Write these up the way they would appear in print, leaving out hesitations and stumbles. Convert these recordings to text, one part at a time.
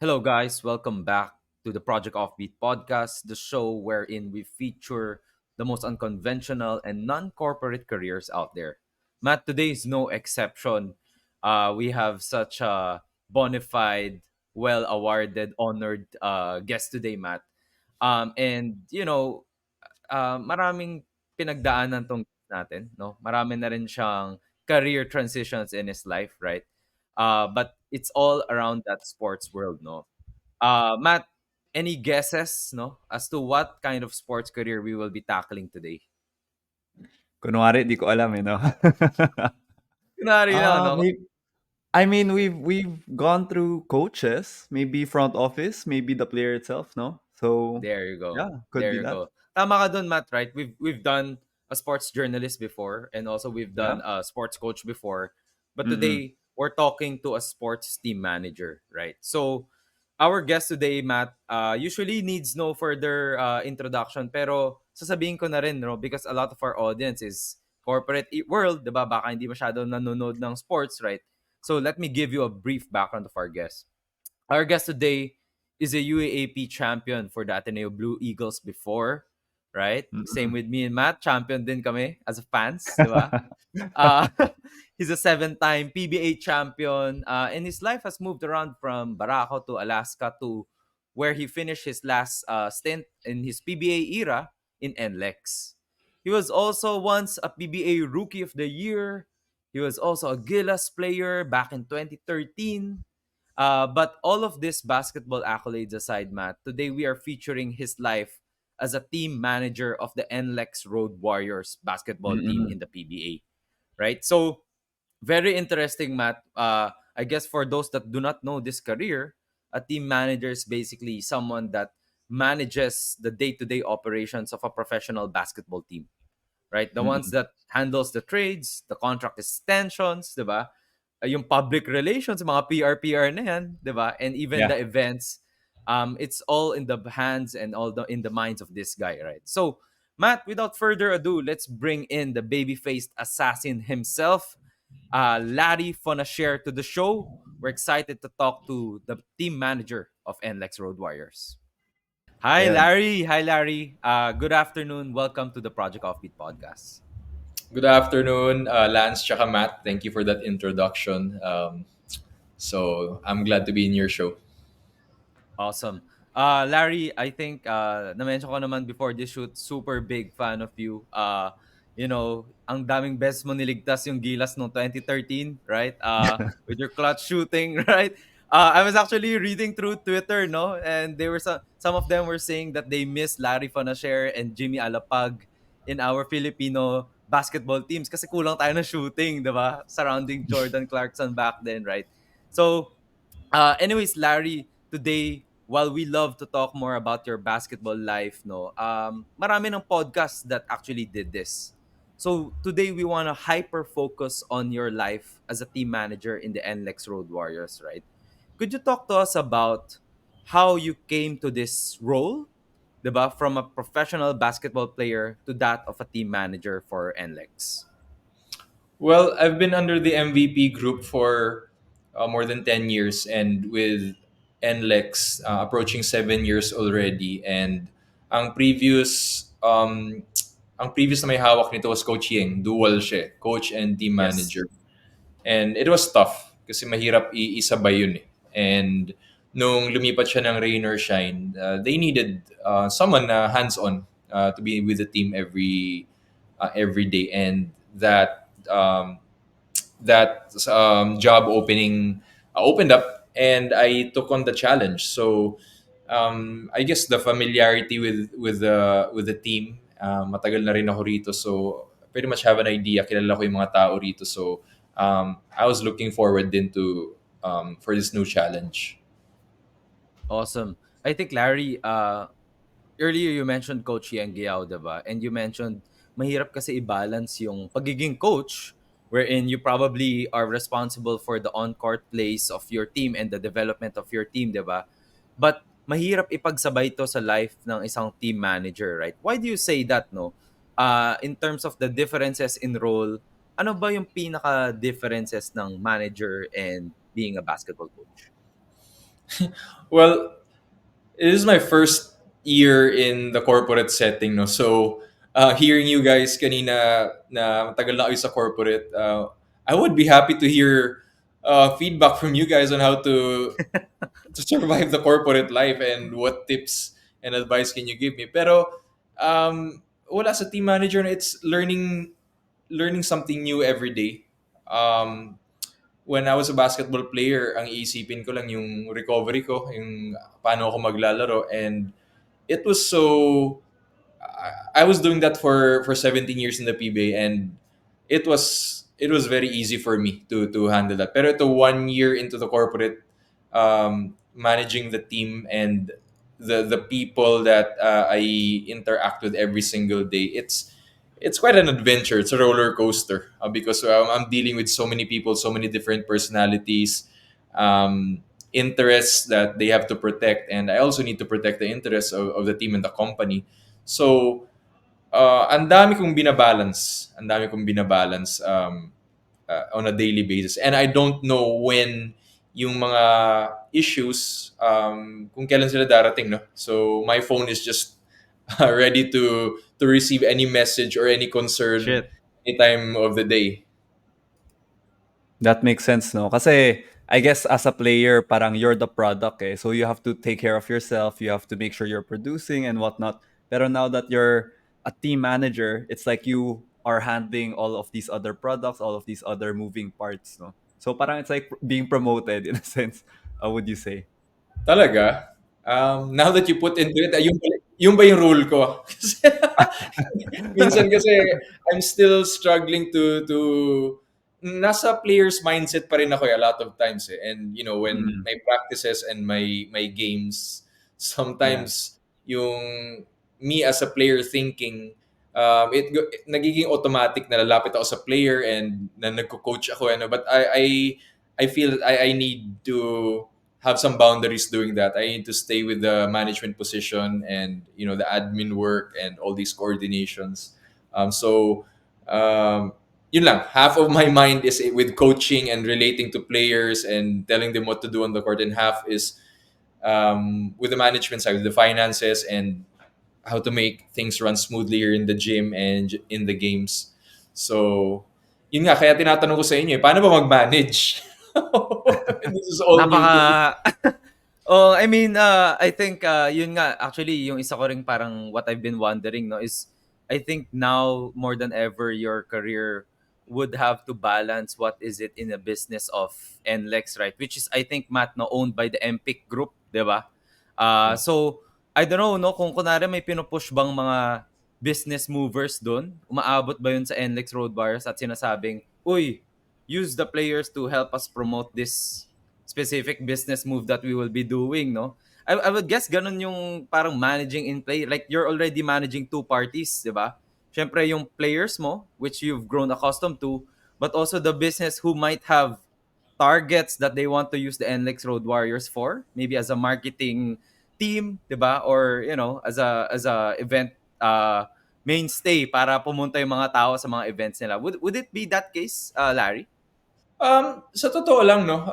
Hello, guys. Welcome back to the Project Offbeat podcast, the show wherein we feature the most unconventional and non corporate careers out there. Matt, today is no exception. We have such a bona fide, well awarded, honored guest today, Matt. Maraming pinagdaanan tong guest natin, no? Marami na rin siyang career transitions in his life, right? But it's all around that sports world, no? Matt, any guesses, no, as to what kind of sports career we will be tackling today? Kunwari di ko alam, eh, 'no? Kunwari lang, no? May I mean, we've gone through coaches, maybe front office, maybe the player itself, no? So, There you go. yeah, could be There you that. go. Tama ka dun, Matt, right? We've done a sports journalist before, and also we've Yeah. done a sports coach before. But Mm. today we're talking to a sports team manager, right? So our guest today, Matt, usually needs no further introduction, pero sasabihin ko na rin, no, because a lot of our audience is corporate world, 'di ba? Baka hindi masyado nanonood ng sports, right? So let me give you a brief background of our guest. Our guest today is a UAAP champion for the Ateneo Blue Eagles before, right? Same Mm. with me and Matt, champion din kami as a fans, di ba? Uh, he's a seven-time PBA champion, and his life has moved around from Barako to Alaska to where he finished his last stint in his PBA era in NLEX. He was also once a PBA Rookie of the Year. He was also a Gilas player back in 2013. But all of this basketball accolades aside, Matt, today we are featuring his life as a team manager of the NLEX Road Warriors basketball team Mm. in the PBA, right? So, very interesting, Matt. I guess for those that do not know this career, a team manager is basically someone that manages the day-to-day operations of a professional basketball team, right? The ones Mm. that handles the trades, the contract extensions, 'di ba? Yung public relations, mga PR na yan, 'di ba? And even Yeah. the events, it's all in the hands and all in the minds of this guy, right? So, Matt, without further ado, let's bring in the baby-faced assassin himself, Larry Fonacier, to the show. We're excited to talk to the team manager of NLEX Road Warriors. Hi, Ayun. Larry. Hi, Larry. Good afternoon. Welcome to the Project Offbeat podcast. Good afternoon, Lance tsaka Matt. Thank you for that introduction. So I'm glad to be in your show. Awesome. Larry, I think na-mention ko naman before this shoot, super big fan of you. Ang daming best mo niligtas yung Gilas noong 2013, right? With your clutch shooting, right? I was actually reading through Twitter, no? And they were some of them were saying that they miss Larry Fonacier and Jimmy Alapag in our Filipino basketball teams kasi kulang tayo ng shooting, 'di ba? Surrounding Jordan Clarkson back then, right? So, anyways, Larry, today, while we love to talk more about your basketball life, no, marami ng podcasts that actually did this. So today we want to hyper focus on your life as a team manager in the NLEX Road Warriors, right? Could you talk to us about how you came to this role, diba? From a professional basketball player to that of a team manager for NLEX? Well, I've been under the MVP group for more than 10 years and with NLEX approaching 7 years already. And ang previous ang previous na may hawak nito was Coach Yeng. Dual siya, coach and team Yes. manager. And it was tough kasi mahirap isabay yun eh. And nung lumipat siya ng rain or shine, they needed someone na hands-on to be with the team every day. And that job opening opened up and I took on the challenge. So I guess the familiarity with the team, matagal na rin ako rito, so pretty much have an idea, kilala ko yung mga tao rito. So I was looking forward din to for this new challenge. Awesome. I think Larry, earlier you mentioned Coach Yang Giao, diba? And you mentioned mahirap kasi i-balance yung pagiging coach wherein you probably are responsible for the on-court plays of your team and the development of your team, diba? But mahirap ipagsabay to sa life ng isang team manager, right? Why do you say that, no? In terms of the differences in role, ano ba yung pinaka-differences ng manager and being a basketball coach? Well, it is my first year in the corporate setting, no. So, hearing you guys kanina na matagal na kayo sa corporate, I would be happy to hear feedback from you guys on how to survive the corporate life and what tips and advice can you give me. Pero wala sa team manager, it's learning something new every day. Um, when I was a basketball player, ang iisipin ko lang yung recovery ko, yung paano ako maglalaro, and it was so I was doing that for 17 years in the PBA, and it was very easy for me to handle that. Pero ito 1 year into the corporate, managing the team and the people that I interact with every single day, it's quite an adventure. It's a roller coaster, because I'm dealing with so many people, so many different personalities, interests that they have to protect, and I also need to protect the interests of the team and the company. So, ang dami kong binabalance. Ang dami kong binabalance on a daily basis. And I don't know when yung mga issues, kung kailan sila darating, no? So, my phone is just ready to receive any message or any concern Shit. any time of the day. That makes sense, no? Kasi I guess as a player, parang you're the product, eh. So you have to take care of yourself. You have to make sure you're producing and whatnot. Pero now that you're a team manager, it's like you are handling all of these other products, all of these other moving parts, no? So parang it's like being promoted in a sense, would you say? Talaga? Now that you put into it, yung ba yung rule ko? Kasi minsan kasi I'm still struggling to nasa player's mindset pa rin ako a lot of times, eh. And when Mm, my practices and my games, yeah. sometimes yung me as a player thinking, nagiging automatic na lalapit ako sa player and na nagko-coach ako, but I feel I need to have some boundaries doing that. I need to stay with the management position and the admin work and all these coordinations. So yun lang. Half of my mind is with coaching and relating to players and telling them what to do on the court, and half is with the management side, with the finances and how to make things run smoothly here in the gym and in the games. So, yun nga, kaya tinatanong ko sa inyo, paano ba mag-manage? This is all new to me. Napaka Oh, I mean, I think yun nga actually yung isa ko ring parang what I've been wondering, no, is I think now more than ever your career would have to balance what is it in a business of NLEX, right? Which is I think Matt, no, owned by the MPIC group, 'di ba? Yeah. So I don't know, no, kung kunwari may pinupush bang mga business movers doon, umaabot ba yun sa NLEX Road Warriors at sinasabing, uy, use the players to help us promote this specific business move that we will be doing, no? I would guess ganun yung parang managing in play. Like, you're already managing two parties, di ba? Siyempre, yung players mo, which you've grown accustomed to, but also the business who might have targets that they want to use the NLEX Road Warriors for, maybe as a marketing team, di ba? Or, as a event mainstay para pumunta yung mga tao sa mga events nila. Would it be that case, Larry? Sa totoo lang, no,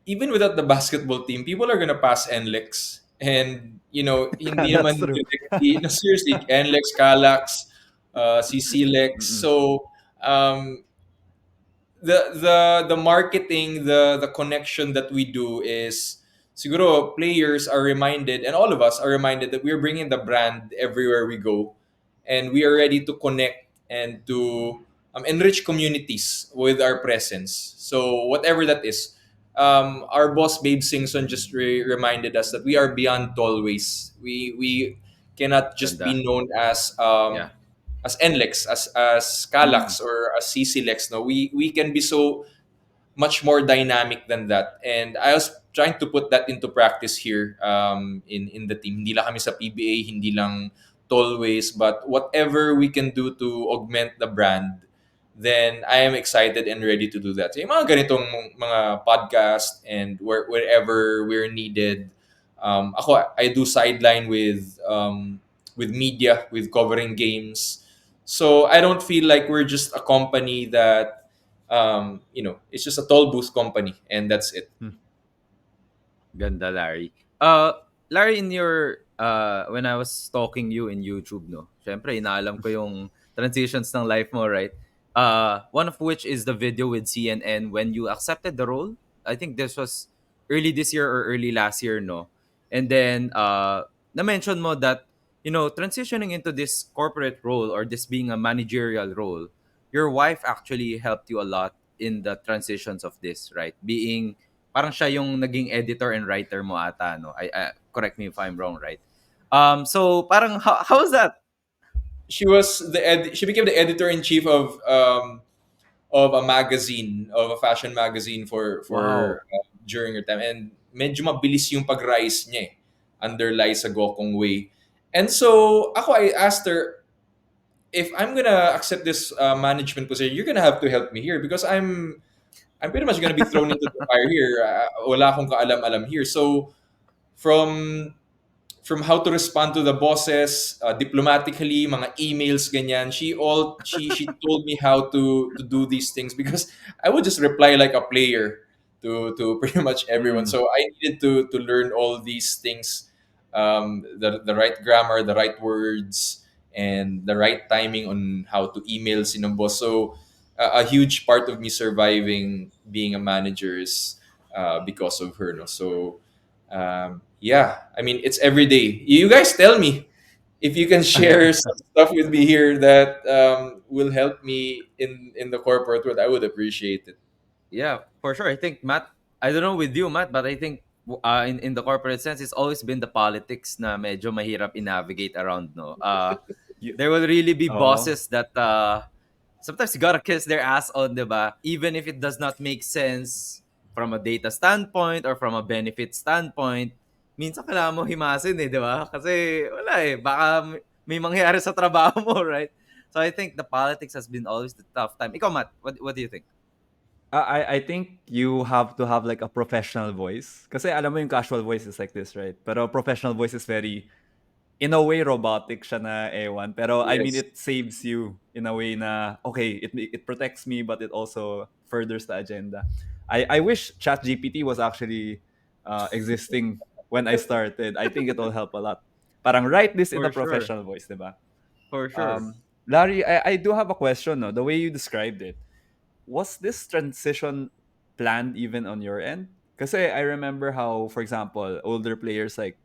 even without the basketball team, people are gonna pass NLEX. And, hindi That's naman true. directly, no, seriously, NLEX, Calax, CCLEX. Mm-mm. So, um, the marketing, the connection that we do is siguro players are reminded, and all of us are reminded, that we're bringing the brand everywhere we go, and we are ready to connect and to enrich communities with our presence. So whatever that is, our boss Babe Singson just reminded us that we are beyond tollways. We cannot just Ganda. be known Yeah. as NLEX, as Mm. Calax or as CCLEX. No, we can be so much more dynamic than that. And I was trying to put that into practice here, in the team. Hindi lang kami sa PBA, hindi lang tollways, but whatever we can do to augment the brand, then I am excited and ready to do that. So yung mga ganitong mga podcast and wherever we're needed. I do sideline with media, with covering games. So I don't feel like we're just a company that it's just a toll booth company, and that's it. Mm. Ganda, Larry. Larry, in your when I was stalking you in YouTube, no, syempre inaalam ko yung transitions ng life mo, right? One of which is the video with CNN when you accepted the role. I think this was early this year or early last year, no. And then na-mention mo that transitioning into this corporate role or this being a managerial role, your wife actually helped you a lot in the transitions of this, right? Being parang siya yung naging editor and writer mo ata, no? I correct me if I'm wrong, right? So parang how was that? She became the editor in chief of a magazine, of a fashion magazine for Wow. during her time, and medyo mabilis yung pag-rise niya, under Liza Gokong Way. And so I asked her, if I'm gonna accept this management position, you're gonna have to help me here because I'm pretty much gonna be thrown into the fire here. Wala akong kaalam-alam here. So from from how to respond to the bosses diplomatically, mga emails, ganyan. She told me how to do these things because I would just reply like a player to pretty much everyone. Mm. So I needed to learn all these things, the right grammar, the right words, and the right timing on how to email sinong boss. So a huge part of me surviving being a manager is because of her. No? So yeah, I mean, it's every day. You guys tell me if you can share some stuff with me here that will help me in the corporate world. I would appreciate it. Yeah, for sure. I think Matt, I don't know with you, Matt, but I think in the corporate sense, it's always been the politics na medyo mahirap i-navigate around, no? You, There will really be oh, bosses that sometimes you gotta kiss their ass on, diba? Even if it does not make sense from a data standpoint or from a benefit standpoint, minsan kailangan mo himasin eh, diba? Kasi wala eh, baka may mangyari sa trabaho mo, right? So I think the politics has been always the tough time. Ikaw, Matt, what do you think? I think you have to have like a professional voice. Kasi alam mo yung casual voice is like this, right? Pero professional voice is very, in a way, robotic siya na ewan. Pero I mean, Yes. it saves you in a way na, okay, it protects me, but it also furthers the agenda. I wish ChatGPT was actually existing when I started. I think it will help a lot. Parang write this in a For sure. professional voice, diba? For sure. Larry, I do have a question. No? The way you described it, was this transition planned even on your end? Kasi I remember how, for example, older players like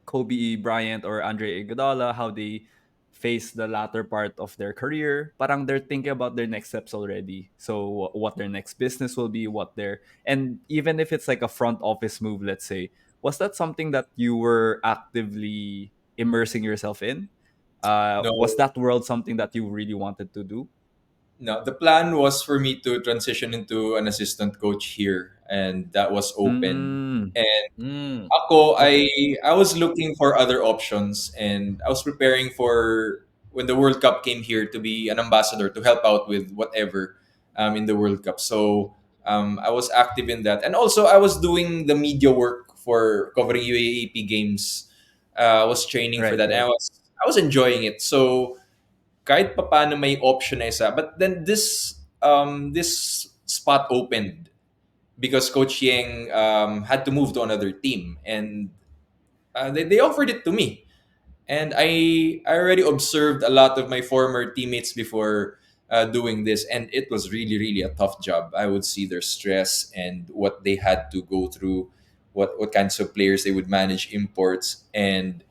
Kobe Bryant or Andre Iguodala, how they face the latter part of their career. Parang they're thinking about their next steps already. So what their next business will be, what their, and even if it's like a front office move, let's say, was that something that you were actively immersing yourself in? Was No, that world something that you really wanted to do? no. The plan was for me to transition into an assistant coach here, and that was open. Mm, And Mm. Ako, I okay. I was looking for other options, and I was preparing for when the World Cup came here to be an ambassador to help out with whatever in the World Cup. So I was active in that, and also I was doing the media work for covering UAAP games. I was training for Right, that, and right. I was enjoying it. So kahit papaano may option na isa, but then this spot opened because Coach Yang had to move to another team, and they offered it to me, and I already observed a lot of my former teammates before doing this, and it was really a tough job. I would see their stress and what they had to go through, what kinds of players they would manage, imports, and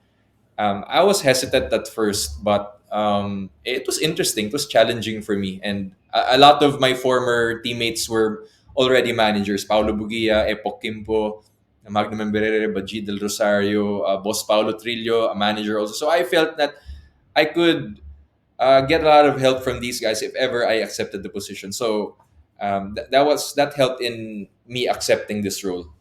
I was hesitant at first, but it was interesting. It was challenging for me, and a lot of my former teammates were already managers. Paulo Bugia, Epok Kimpo, Magno Memberere, Baji Del Rosario, Boss Paulo Trillo, a manager also. So I felt that I could get a lot of help from these guys if ever I accepted the position. So that helped in me accepting this role.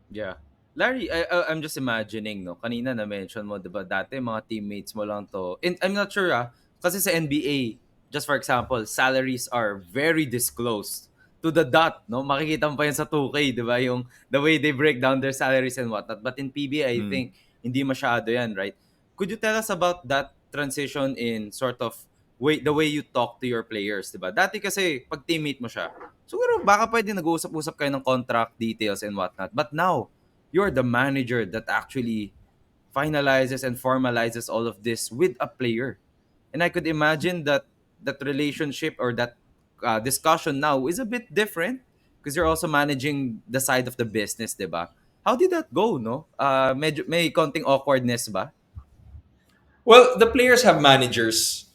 Yeah. Larry, I'm just imagining, no? Kanina na-mention mo, di ba, dati mga teammates mo lang to. And I'm not sure, kasi sa NBA, just for example, salaries are very disclosed to the dot, no? Makikita mo pa yan sa 2K, di ba? Yung the way they break down their salaries and whatnot. But in PBA, I Mm. think, hindi masyado yan, right? Could you tell us about that transition in sort of the way you talk to your players, 'di ba? Dati kasi pag teammate mo siya, siguro baka pwede nag-uusap-usap kayo ng contract details and whatnot. But now, you're the manager that actually finalizes and formalizes all of this with a player. And I could imagine that that relationship or that discussion now is a bit different because you're also managing the side of the business, 'di ba? How did that go, no? Medyo, may konting awkwardness ba? Well, the players have managers.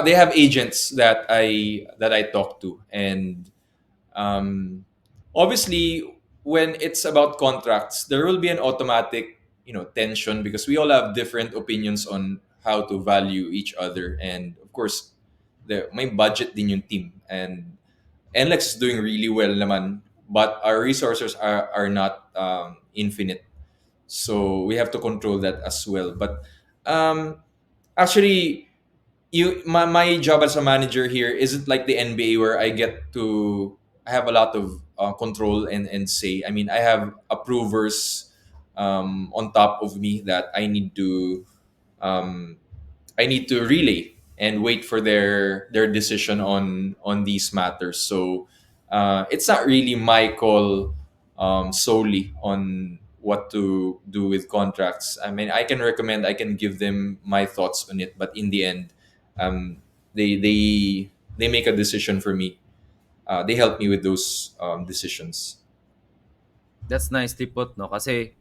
They have agents that I talk to, and um, obviously, when it's about contracts, there will be an automatic, tension because we all have different opinions on how to value each other, and of course, my budget din yung team, and NLEX is doing really well naman, but our resources are not infinite, so we have to control that as well. But um, actually, my job as a manager here isn't like the NBA where I have a lot of control and say. I mean, I have approvers on top of me that um, I need to relay and wait for their decision on these matters. So it's not really my call solely on what to do with contracts. I mean, I can recommend, I can give them my thoughts on it, but in the end, um, they make a decision for me. They help me with those decisions. That's nicely put, no? Kasi,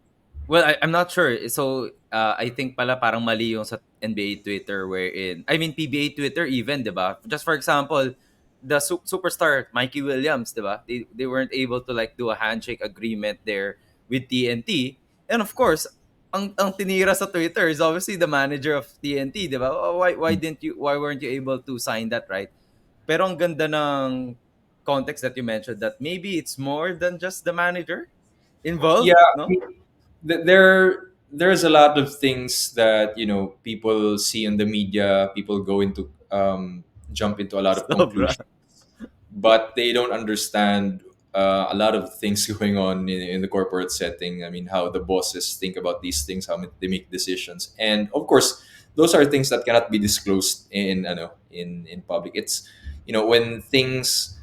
well, I'm not sure. So, I think pala parang mali yung sa NBA Twitter wherein, I mean, PBA Twitter even, di ba? Just for example, the superstar Mikey Williams, di ba? They weren't able to like do a handshake agreement there with TNT. And of course, ang tinira sa Twitter is obviously the manager of TNT, di ba? Oh, why weren't you able to sign that, right? Pero ang ganda ng context that you mentioned that maybe it's more than just the manager Yeah, involved, I no? mean, there's a lot of things that people see in the media. People go into jump into a lot of Sobra. conclusions, but they don't understand a lot of things going on in the corporate setting. I mean, how the bosses think about these things, how they make decisions, and of course, those are things that cannot be disclosed in public. It's when things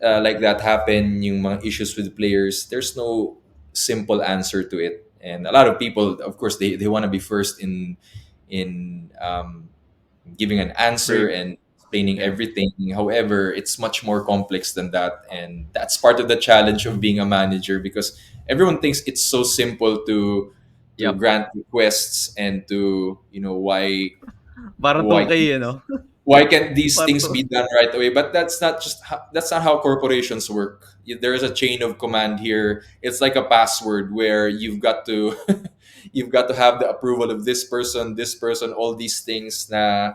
like that happen, yung mga issues with players, there's no simple answer to it. And a lot of people, of course, they want to be first in giving an answer Break. and explaining Yeah. everything. However, it's much more complex than that, and that's part of the challenge of being a manager because everyone thinks it's so simple to Yep. grant requests and to Parang why 2K, you know? why can't these Parang things be done right away, but that's not how corporations work. There is a chain of command here. It's like a password where you've got to you've got to have the approval of this person, all these things. Na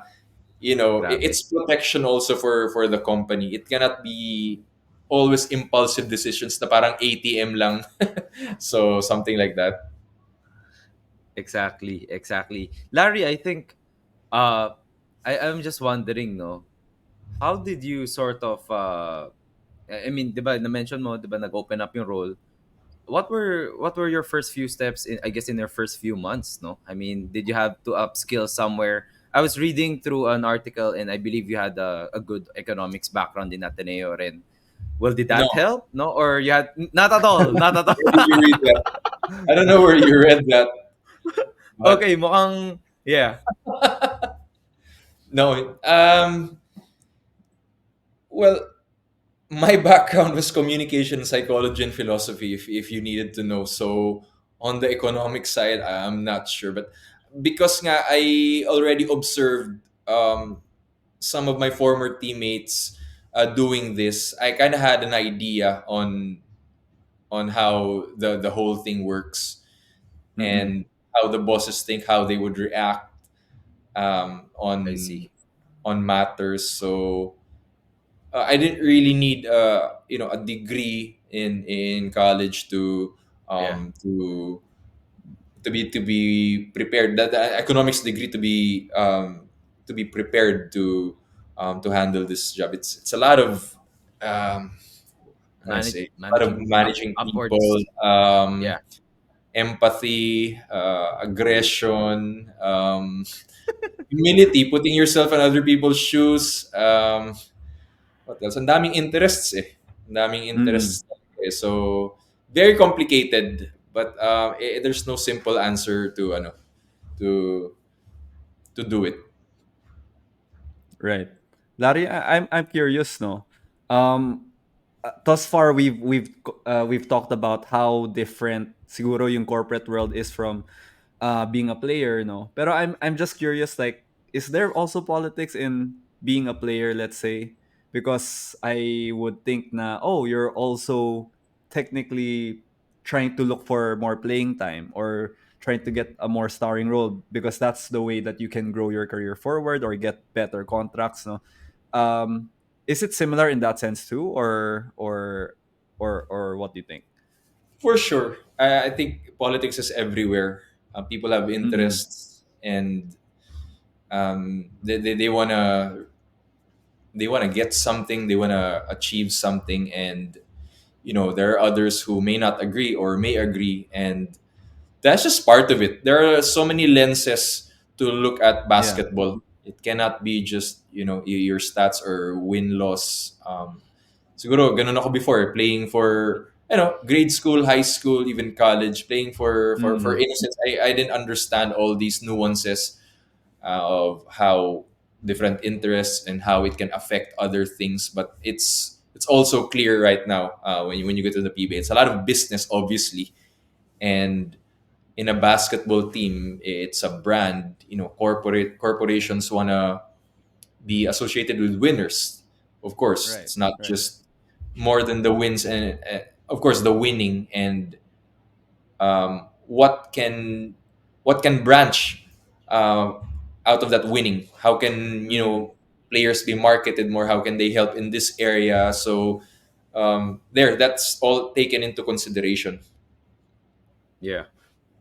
Grabe. it's protection also for the company. It cannot be always impulsive decisions na parang ATM lang. So something like that. Exactly. Exactly. Larry, I think uh I'm just wondering, no, how did you sort of I mean, 'di ba, na-mention mo, 'di ba, nag-open up yung role. What were your first few steps in, I guess, in your first few months, no? I mean, did you have to upskill somewhere? I was reading through an article and I believe you had a good economics background in Ateneo rin. Well, did No, that help? No? Or you had not at all, not at all. where did you read that? I don't know where you read that, but Okay, mukhang yeah. no. Well, my background was communication psychology and philosophy, if you needed to know. So on the economic side, I'm not sure, but because nga I already observed some of my former teammates doing this, I kind of had an idea on how the whole thing works Mm-mm. and how the bosses think, how they would react I on see. matters. So I didn't really need a degree in college Yeah. to to be prepared. That the economics degree to be prepared to handle this job. It's a lot of um, how do I say, a lot of Managing managing people, upwards. Yeah. empathy, aggression, humility, putting yourself in other people's shoes. What else? Ang daming interests eh. Ang daming Mm. interests. Eh. So, very complicated. But there's no simple answer to to to do it. Right. Larry, I'm curious, no. Thus far we've talked about how different siguro yung corporate world is from being a player, no. Pero I'm just curious, like, is there also politics in being a player, let's say? Because I would think na, oh, you're also technically trying to look for more playing time or trying to get a more starring role because that's the way that you can grow your career forward or get better contracts, no. um is it similar in that sense too, or what do you think? For sure. I think politics is everywhere. People have Mm-mm. interests and they want to get something, they want to achieve something, and there are others who may not agree or may agree, and that's just part of it. There are so many lenses to look at Yeah. basketball. It cannot be just your stats or win loss. Siguro ganun ako before playing for grade school, high school, even college, playing for Mm-mm. innocence. I didn't understand all these nuances of how different interests and how it can affect other things. But it's also clear right now when you get to the PBA. It's a lot of business, obviously, and in a basketball team, it's a brand. Corporations wanna be associated with winners. Of course, Right, it's not right. just more than the wins and of course the winning and what can branch uh, out of that winning. How can Mm. players be marketed more? How can they help in this area? So that's all taken into consideration. Yeah.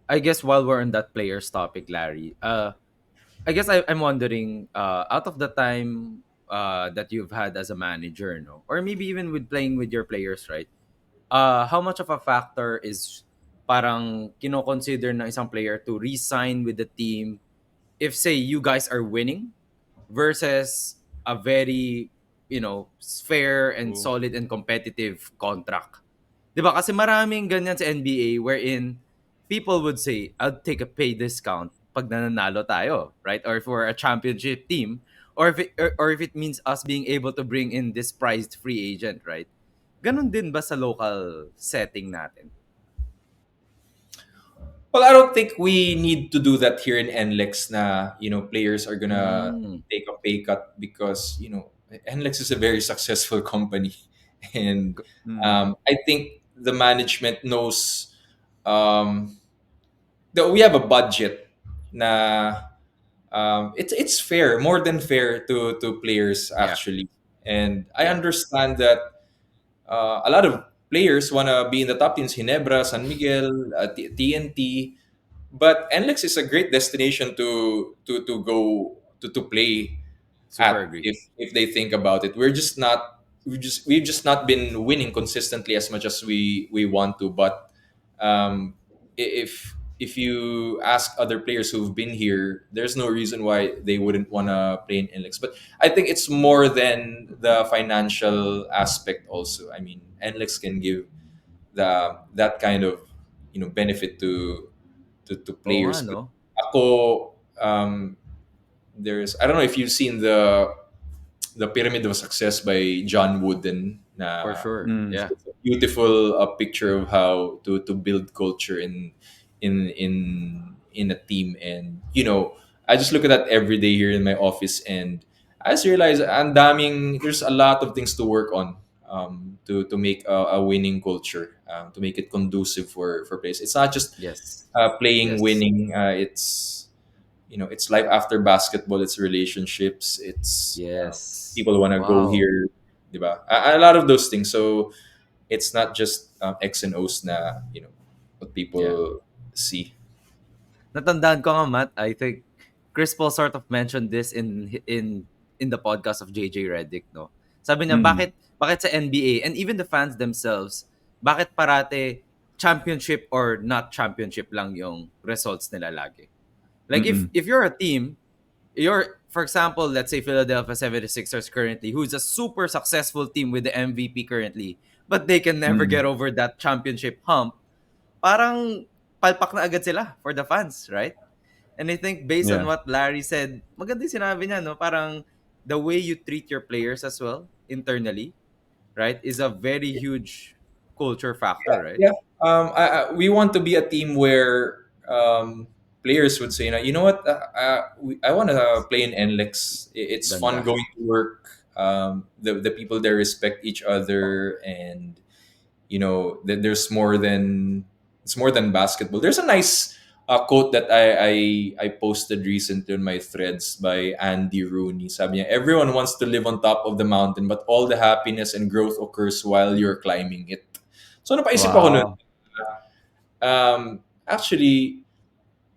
I guess while we're on that players topic, Larry, I guess I'm wondering, out of the time that you've had as a manager, no, or maybe even with playing with your players, right? How much of a factor is parang kino-consider ng isang player to re-sign with the team if say you guys are winning versus a very, fair and Oh. solid and competitive contract. 'Di ba? Kasi maraming ganyan sa NBA wherein people would say, I'll take a pay discount pag nananalo tayo, right? Or if we're a championship team, or if it means us being able to bring in this prized free agent, right? Ganon din ba sa local setting natin? Well, I don't think we need to do that here in NLEX. Players are gonna Mm, take a pay cut because NLEX is a very successful company, and Mm. I think the management knows um, that we have a budget. Na it's fair, more than fair to players yeah, actually, and I yeah, understand that a lot of players wanna be in the top teams, Ginebra, San Miguel, TNT. But NLEX is a great destination to go to play super at agree. if they think about it. We've just not been winning consistently as much as we want to. But if you ask other players who've been here, there's no reason why they wouldn't want to play in NLEX. But I think it's more than the financial aspect. Also, I mean, NLEX can give that kind of benefit to Oo nga, players. But no? ako, I don't know if you've seen the Pyramid of Success by John Wooden. For Na sure. Mm. Yeah. it's a beautiful picture of how to build culture in in in a team. And I just look at that every day here in my office, and I just realize there's a lot of things to work on to make a winning culture, to make it conducive for players. It's not just Yes. playing, Yes. winning. It's life after basketball. It's relationships. It's Yes. people want to go Wow. here, diba? A lot of those things. So it's not just X and O's na what Yeah. people see. Natandaan ko nga, Matt, I think Chris Paul sort of mentioned this in the podcast of JJ Redick, no? Sabi niya, Mm. bakit sa NBA and even the fans themselves, bakit parate championship or not championship lang yung results nila lagi. Like Mm-mm. if you're a team, you're, for example, let's say Philadelphia 76ers currently, who's a super successful team with the MVP currently, but they can never Mm-mm. get over that championship hump, parang palpak na agad sila for the fans, right? And I think based on Yeah. what Larry said, maganda yung sinabi niya, no? Parang the way you treat your players as well internally, right, is a very huge culture factor, right? Yeah. We want to be a team where players would say, you know what, I want to play in NLEX. It's fun Ganda. going to work. The people there respect each other, and there's more than it's more than basketball. There's a nice quote that I posted recently on my threads by Andy Rooney. Sabi niya, everyone wants to live on top of the mountain, but all the happiness and growth occurs while you're climbing it. So napaisip ako nun, Wow. actually,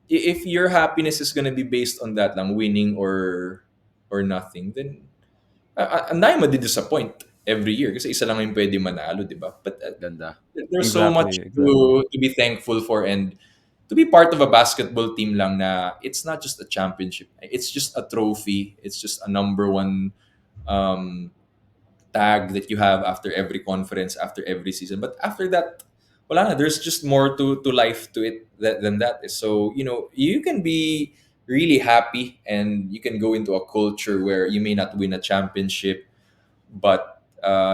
if your happiness is gonna be based on that lang, winning or nothing, then ang dami madi-disappoint every year kasi isa lang yung pwede manalo, di ba? But Ganda. there's so much Exactly. Exactly. to be thankful for, and to be part of a basketball team lang na it's not just a championship. It's just a trophy. It's just a number one um, tag that you have after every conference, after every season. But after that, wala na. There's just more to life to it than that. So, you can be really happy, and you can go into a culture where you may not win a championship, but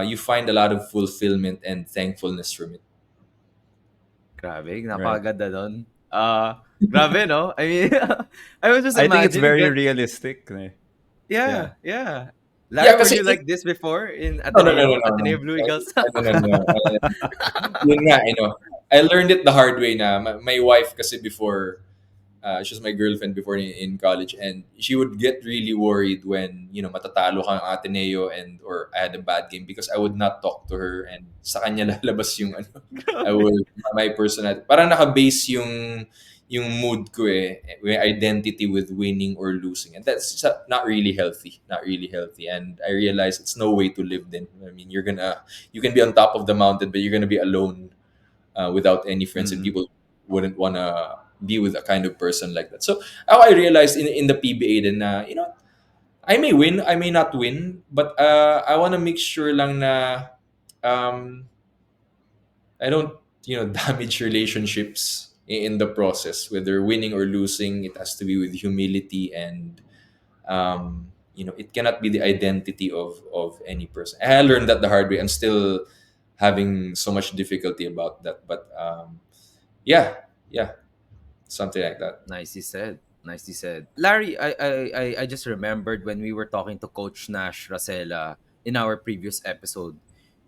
you find a lot of fulfillment and thankfulness from it. Grabe, Right. napakaganda nun. Grabe, no? I mean, I was just I think it's imagining very that. realistic. Eh. Yeah. Yeah, yeah. Yeah, Larry, were kasi you like this before in no, no, no, no, Ateneo? no, no. Ateneo Blue Eagles? No, no, no, no. Yun nga, I learned it the hard way na. My wife kasi before, she was my girlfriend before in college, and she would get really worried when, matatalo kang Ateneo or I had a bad game, because I would not talk to her, and sa kanya lalabas yung I Grabe. will my personality. Parang naka-base yung mood ko my identity with winning or losing. And that's not really healthy. Not really healthy. And I realized it's no way to live then. I mean, you can be on top of the mountain, but you're gonna be alone without any friends, and Mm, people wouldn't wanna be with a kind of person like that. So how I realized in the PBA then I may win, I may not win, but I wanna make sure lang na um, I don't, damage relationships in the process, whether winning or losing. It has to be with humility, and it cannot be the identity of any person. And I learned that the hard way. I'm still having so much difficulty about that, but yeah, yeah, something like that. nicely said. Nicely said. Larry, I just remembered when we were talking to Coach Nash Racela in our previous episode.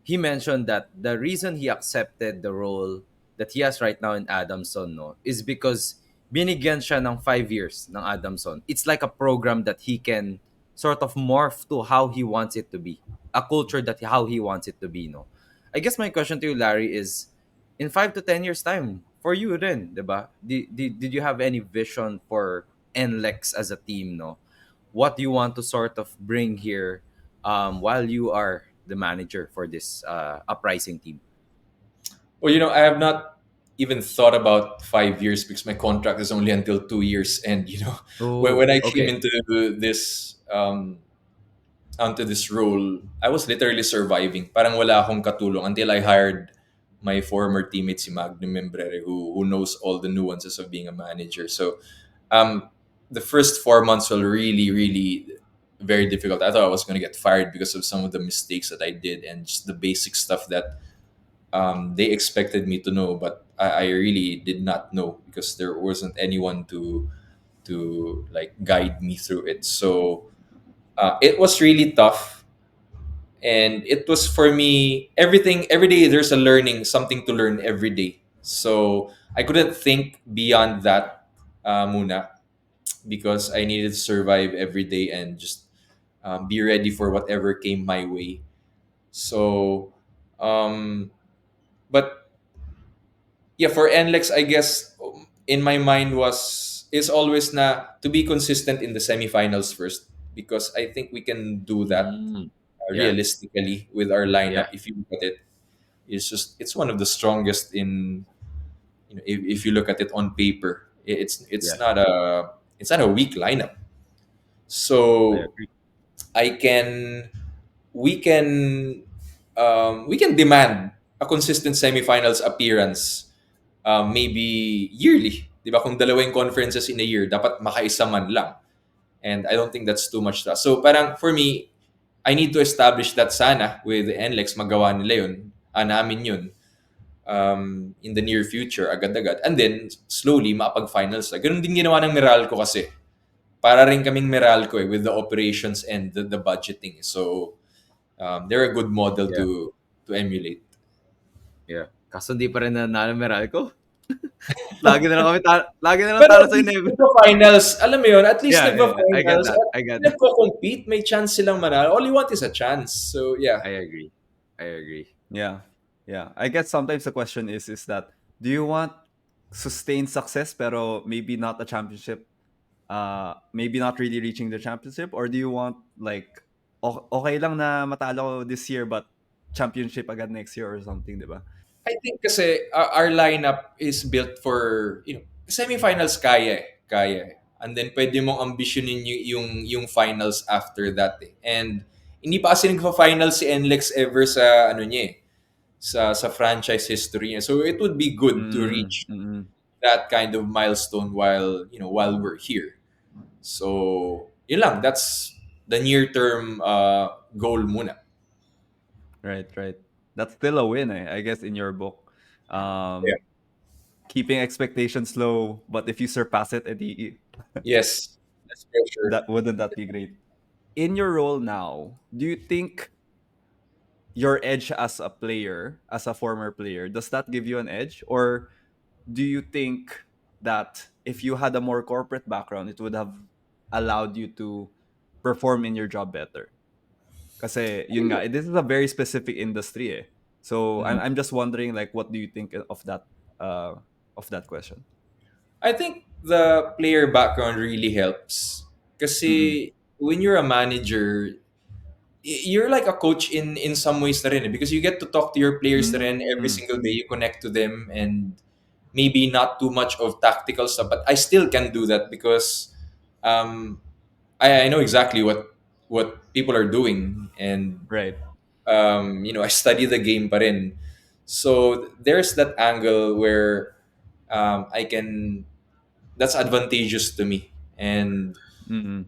He mentioned that the reason he accepted the role that he has right now in Adamson, no, is because binigyan siya ng 5 years ng Adamson. It's like a program that he can sort of morph to how he wants it to be. A culture that how he wants it to be, no. I guess my question to you, Larry, is in 5 to 10 years time for you then, 'di ba? Did you have any vision for NLEX as a team, no? What you want to sort of bring here while you are the manager for this uprising team? Well, I have not even thought about 5 years, because my contract is only until 2 years, and when Oh, I came okay. into this onto this role, I was literally surviving. Parang wala akong katulong until I hired my former teammate, si Magnum Membrere, who knows all the nuances of being a manager. So, um, the first 4 months were really, really very difficult. I thought I was going to get fired because of some of the mistakes that I did, and just the basic stuff that they expected me to know, but I really did not know, because there wasn't anyone to like guide me through it. So it was really tough, and it was for me everything. Every day there's a learning, something to learn every day. So I couldn't think beyond that, muna, because I needed to survive every day and just be ready for whatever came my way. So um but yeah, for NLEX, I guess, in my mind is always na to be consistent in the semifinals first, because I think we can do that Mm, yeah, realistically with our lineup. yeah. If you look at it, it's one of the strongest in. if you look at it on paper, Yeah, it's not a weak lineup. I So agree. I can we can we can demand a consistent semifinals appearance, maybe yearly. Di ba? Kung dalawa yung conferences in a year, dapat makaisa man lang. And I don't think that's too much trust. So parang for me, I need to establish that sana with NLEX, magawa nila yun, namin yun, in the near future, agad-agad. And then, slowly, makapag-finals na. Ganun din ginawa ng Meralco kasi. Para rin kaming Meralco with the operations and the budgeting. So, they're a good model Yeah, to emulate. yeah. Kaso hindi pa rin nanalo Meralco. Lagi na lang Pero talo at sa least Ineb. nagpa-finals, alam mo yun, at least Yeah, yeah, I get nagpa-finals that. at I get that. nagko-compete, may chance silang manalo. All you want is a chance. So, I yeah. agree. I agree. Yeah. Yeah. I guess sometimes the question is that do you want sustained success pero maybe not a championship, maybe not really reaching the championship, or do you want like okay lang na matalo this year but championship agad next year or something, 'di ba? I think kasi our lineup is built for, semifinals kaya eh. Kaya eh. And then pwede mong ambitionin yung finals after that eh. And hindi pa kasi nagpa-finals si NLEX ever sa ano niya eh, sa franchise history niya. So it would be good to Mm, reach mm. that kind of milestone while we're here. So, yun lang. That's the near-term goal muna. Right, right. That's still a win, I guess, in your book. Yeah. Keeping expectations low, but if you surpass it, edi, Yes. That's for sure. that wouldn't that be great? In your role now, do you think your edge as a player, as a former player, does that give you an edge? Or do you think that if you had a more corporate background, it would have allowed you to perform in your job better? Kasi yun nga, this is a very specific industry eh. So Mhm. I'm just wondering like what do you think uh of that question? I think the player background really helps. Mm-mm. Kasi when you're a manager, you're like a coach in some ways na rin eh, because you get to talk to your players na rin every Mm. single day. You connect to them and maybe not too much of tactical stuff, but I still can do that because um, I know exactly what people are doing, and Right. I study the game pa rin. So there's that angle where I can that's advantageous to me. And Mm-mm.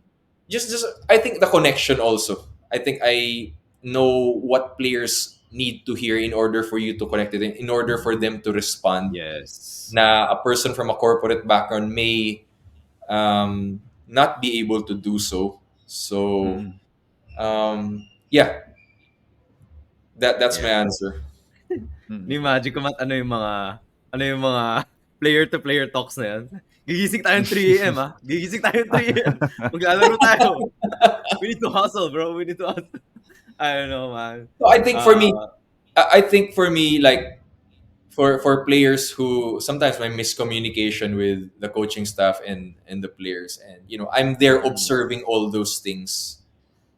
just I think the connection also. I think I know what players need to hear in order for you to connect it, in order for them to respond. Yes. Na a person from a corporate background may not be able to do so. So Mm-mm. yeah, that's my Yeah. answer. Mm-mm. Ni-imagine ko ano yung mga player to player talks na yan. Gigising tayo 3 AM Gigising tayo 3 AM. Maglalaro tayo. We need to hustle, bro. We need to hustle. I don't know, man. So I think for me, Uh, like for players who sometimes my miscommunication with the coaching staff and the players, and I'm there mm, observing all those things,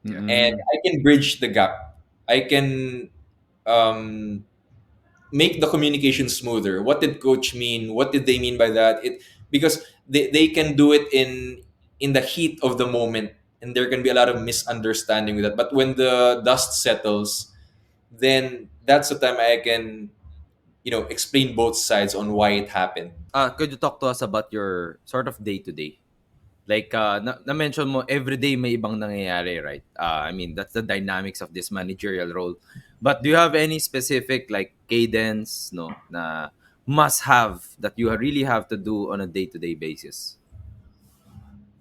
yeah. and Mm-mm. I can bridge the gap. I can um, make the communication smoother. What did coach mean? What did they mean by that? It because they can do it in the heat of the moment, and there can be a lot of misunderstanding with that. But when the dust settles, then that's the time I can explain both sides on why it happened. Could you talk to us about your sort of day to day? Like na-mention mo every day may ibang nangyayari, right? I mean, that's the dynamics of this managerial role. But do you have any specific like cadence, no, na must have that you really have to do on a day-to-day basis?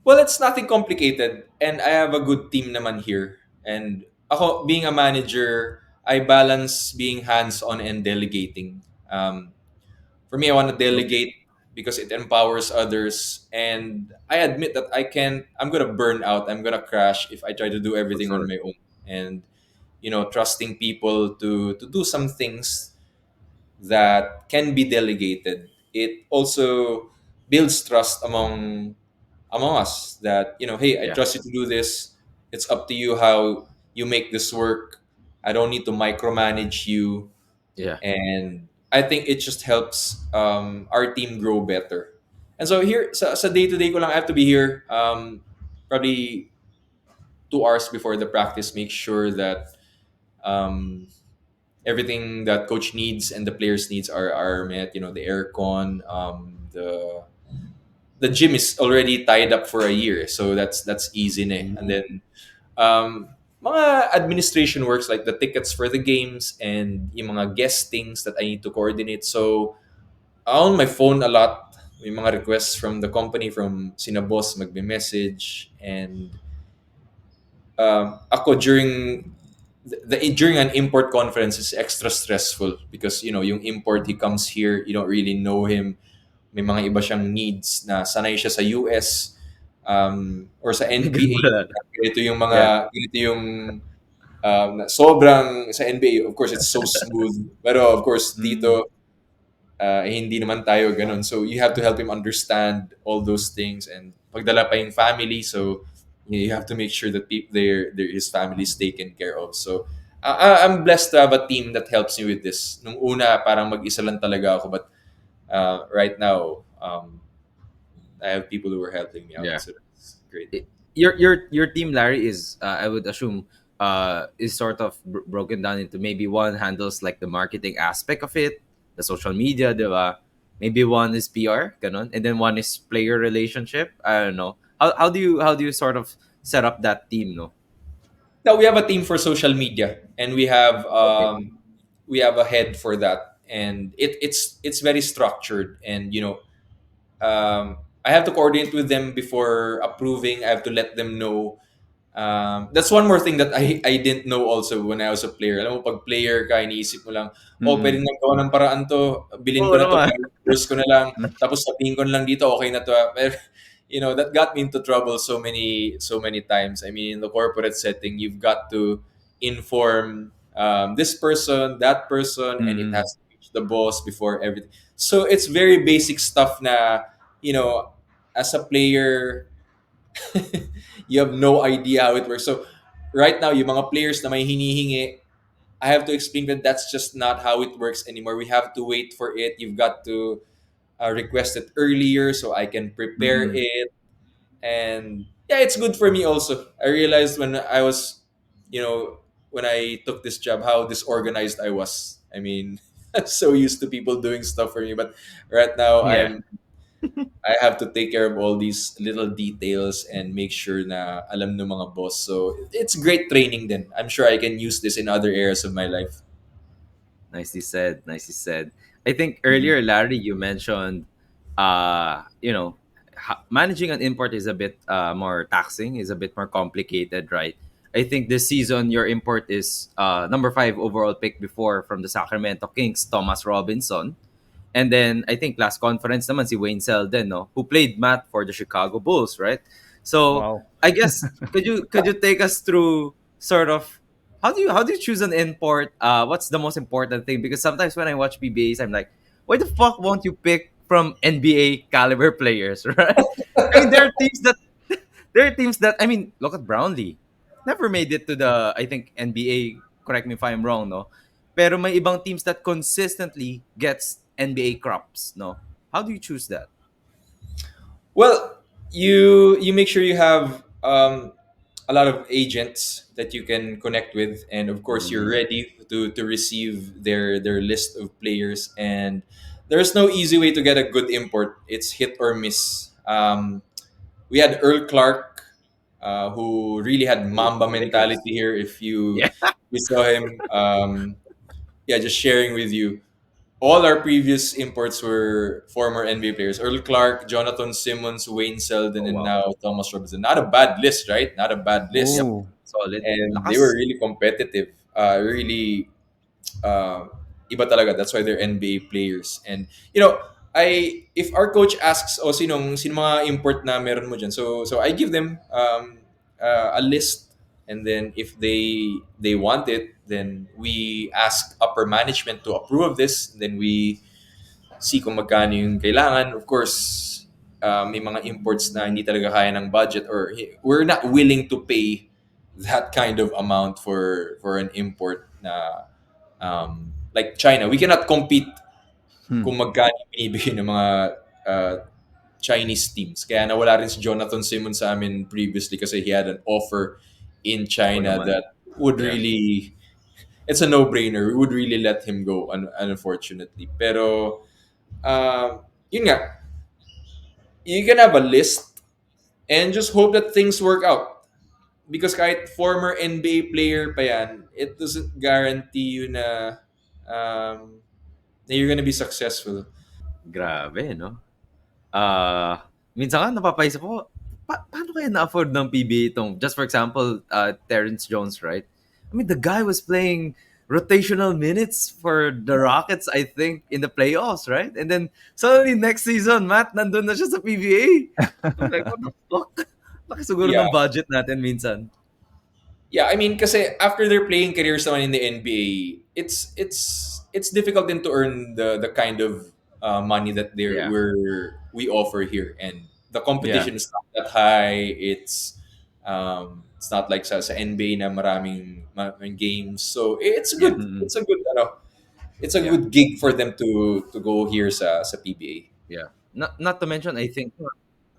Well, it's nothing complicated, and I have a good team naman here. And ako, being a manager, I balance being hands-on and delegating. For me, I want to Okay. delegate because it empowers others, and I admit that I'm gonna burn out. I'm gonna crash if I try to do For everything on sure. my own. And trusting people to do some things that can be delegated. It also builds trust among us that hey, I Yeah. trust you to do this. It's up to you how you make this work. I don't need to micromanage you. Yeah. And I think it just helps our team grow better. And so here sa day-to-day ko lang, I have to be here probably 2 hours before the practice, make sure that um, everything that coach needs and the players needs are met. You know, the aircon, the gym is already tied up for a year, so that's easy na. And Mm. then mga administration works like the tickets for the games and yung mga guestings that I need to coordinate. So on my phone a lot. May mga requests from the company, from sina boss magbe-message, and ako during an import conference is extra stressful because you know yung import, he comes here, you don't really know him, may mga iba siyang needs na sanay siya sa US or sa NBA. Ganun. Ganito yung Yeah. mga ganito yung sobrang sa NBA, of course it's so smooth, pero of course Mm. dito hindi naman tayo ganun. So you have to help him understand all those things, and pagdala pa yung family, so you have to make sure that his family is taken care of. So I'm blessed to have a team that helps me with this. Nung una, parang mag-isa lang talaga ako, but right now, I have people who are helping me out. Yeah. So that's great. Your team, Larry, is I would assume is sort of broken down into maybe one handles like the marketing aspect of it, the social media, diba? Maybe one is PR, ganon, and then one is player relationship. I don't know. How do you sort of set up that team, no? Now we have a team for social media, and Okay. we have a head for that, and it's very structured, and you know I have to coordinate with them before approving. I have to let them know. That's one more thing that I didn't know also when I was a player. Alam mo, pag player ka, iniisip mo lang, oh, pwede Mm. nang gawa ng paraan to, bilhin Oo ko na to, naman. first ko na lang, tapos sabihin ko na lang dito, okay na to. Pero, you know, that got me into trouble so many times. I mean, in the corporate setting, you've got to inform this person, that person, and it Mm. has to reach the boss before everything. So it's very basic stuff na, you know, as a player, you have no idea how it works. So right now, yung mga players na may hinihingi, I have to explain that that's just not how it works anymore. We have to wait for it. You've got to request it earlier so I can prepare Mm. it. And yeah, it's good for me also. I realized when I was, you know, when I took this job, how disorganized I was. I mean, I'm so used to people doing stuff for me, but right now Yeah. I have to take care of all these little details and make sure na alam ng mga boss. So it's great training then. I'm sure I can use this in other areas of my life. Nicely said. Nicely said. I think Mm. earlier, Larry, you mentioned, managing an import is a bit more taxing, is a bit more complicated, right? I think this season your import is number 5 overall pick before from the Sacramento Kings, Thomas Robinson. And then I think last conference naman si Wayne Selden, no, who played Matt for the Chicago Bulls, right? So Wow. I guess could you take us through sort of how do you choose an import? What's the most important thing? Because sometimes when I watch PBAs, I'm like, why the fuck won't you pick from NBA caliber players, right? I mean, there are teams that I mean, look at Brownlee, never made it to the I think NBA. Correct me if I'm wrong, no? Pero may ibang teams that consistently gets NBA crops, no? How do you choose that? Well, you make sure you have a lot of agents that you can connect with, and of course you're Mm. ready to receive their list of players. And there's no easy way to get a good import. It's hit or miss. We had Earl Clark, who really had Oh, Mamba Lakers. mentality here. If you Yeah. you saw him, yeah, just sharing with you. All our previous imports were former NBA players: Earl Clark, Jonathan Simmons, Wayne Selden, Oh, and wow. now Thomas Robinson. Not a bad list, right? Not a bad list. Yep. Oh. Solid. And they were Lakas. really competitive. Really uh, iba talaga. That's why they're NBA players. And you know, I if our coach asks, "Oh, sino mga import na meron mo dyan?" So I give them a list, and then if they want it, then we ask upper management to approve of this. Then we see kung magkano yung kailangan. Of course, may mga imports na hindi talaga kaya ng budget, or we're not willing to pay that kind of amount for an import na like China. We cannot compete Hmm. kung magkano binibigay ng mga uh, Chinese teams. Kaya nawala rin si Jonathan Simmons sa amin previously kasi he had an offer in Oo China naman. that would Yeah. really, it's a no-brainer. We would really let him go, unfortunately. Pero, yun nga, you can have a list and just hope that things work out. Because kahit former NBA player pa yan, it doesn't guarantee you na you're gonna be successful. Grabe, no? Minsan nga napapaisip ako, paano kaya na-afford ng PBA itong, just for example, Terrence Jones, right? I mean, the guy was playing rotational minutes for the Rockets, I think, in the playoffs, right? And then suddenly next season, Matt, nandun na siya sa PBA. I'm like, what the fuck? Laki siguro Yeah. ng budget natin minsan. Yeah, I mean, kasi after their playing careers naman in the NBA, it's difficult then to earn the kind of money that Yeah. we offer here, and the Yeah. competition is not that high. It's not like sa NBA na maraming games, so Yeah. Mm-mm. it's a Yeah. good gig for them to go here sa PBA. Yeah. Not to mention, I think,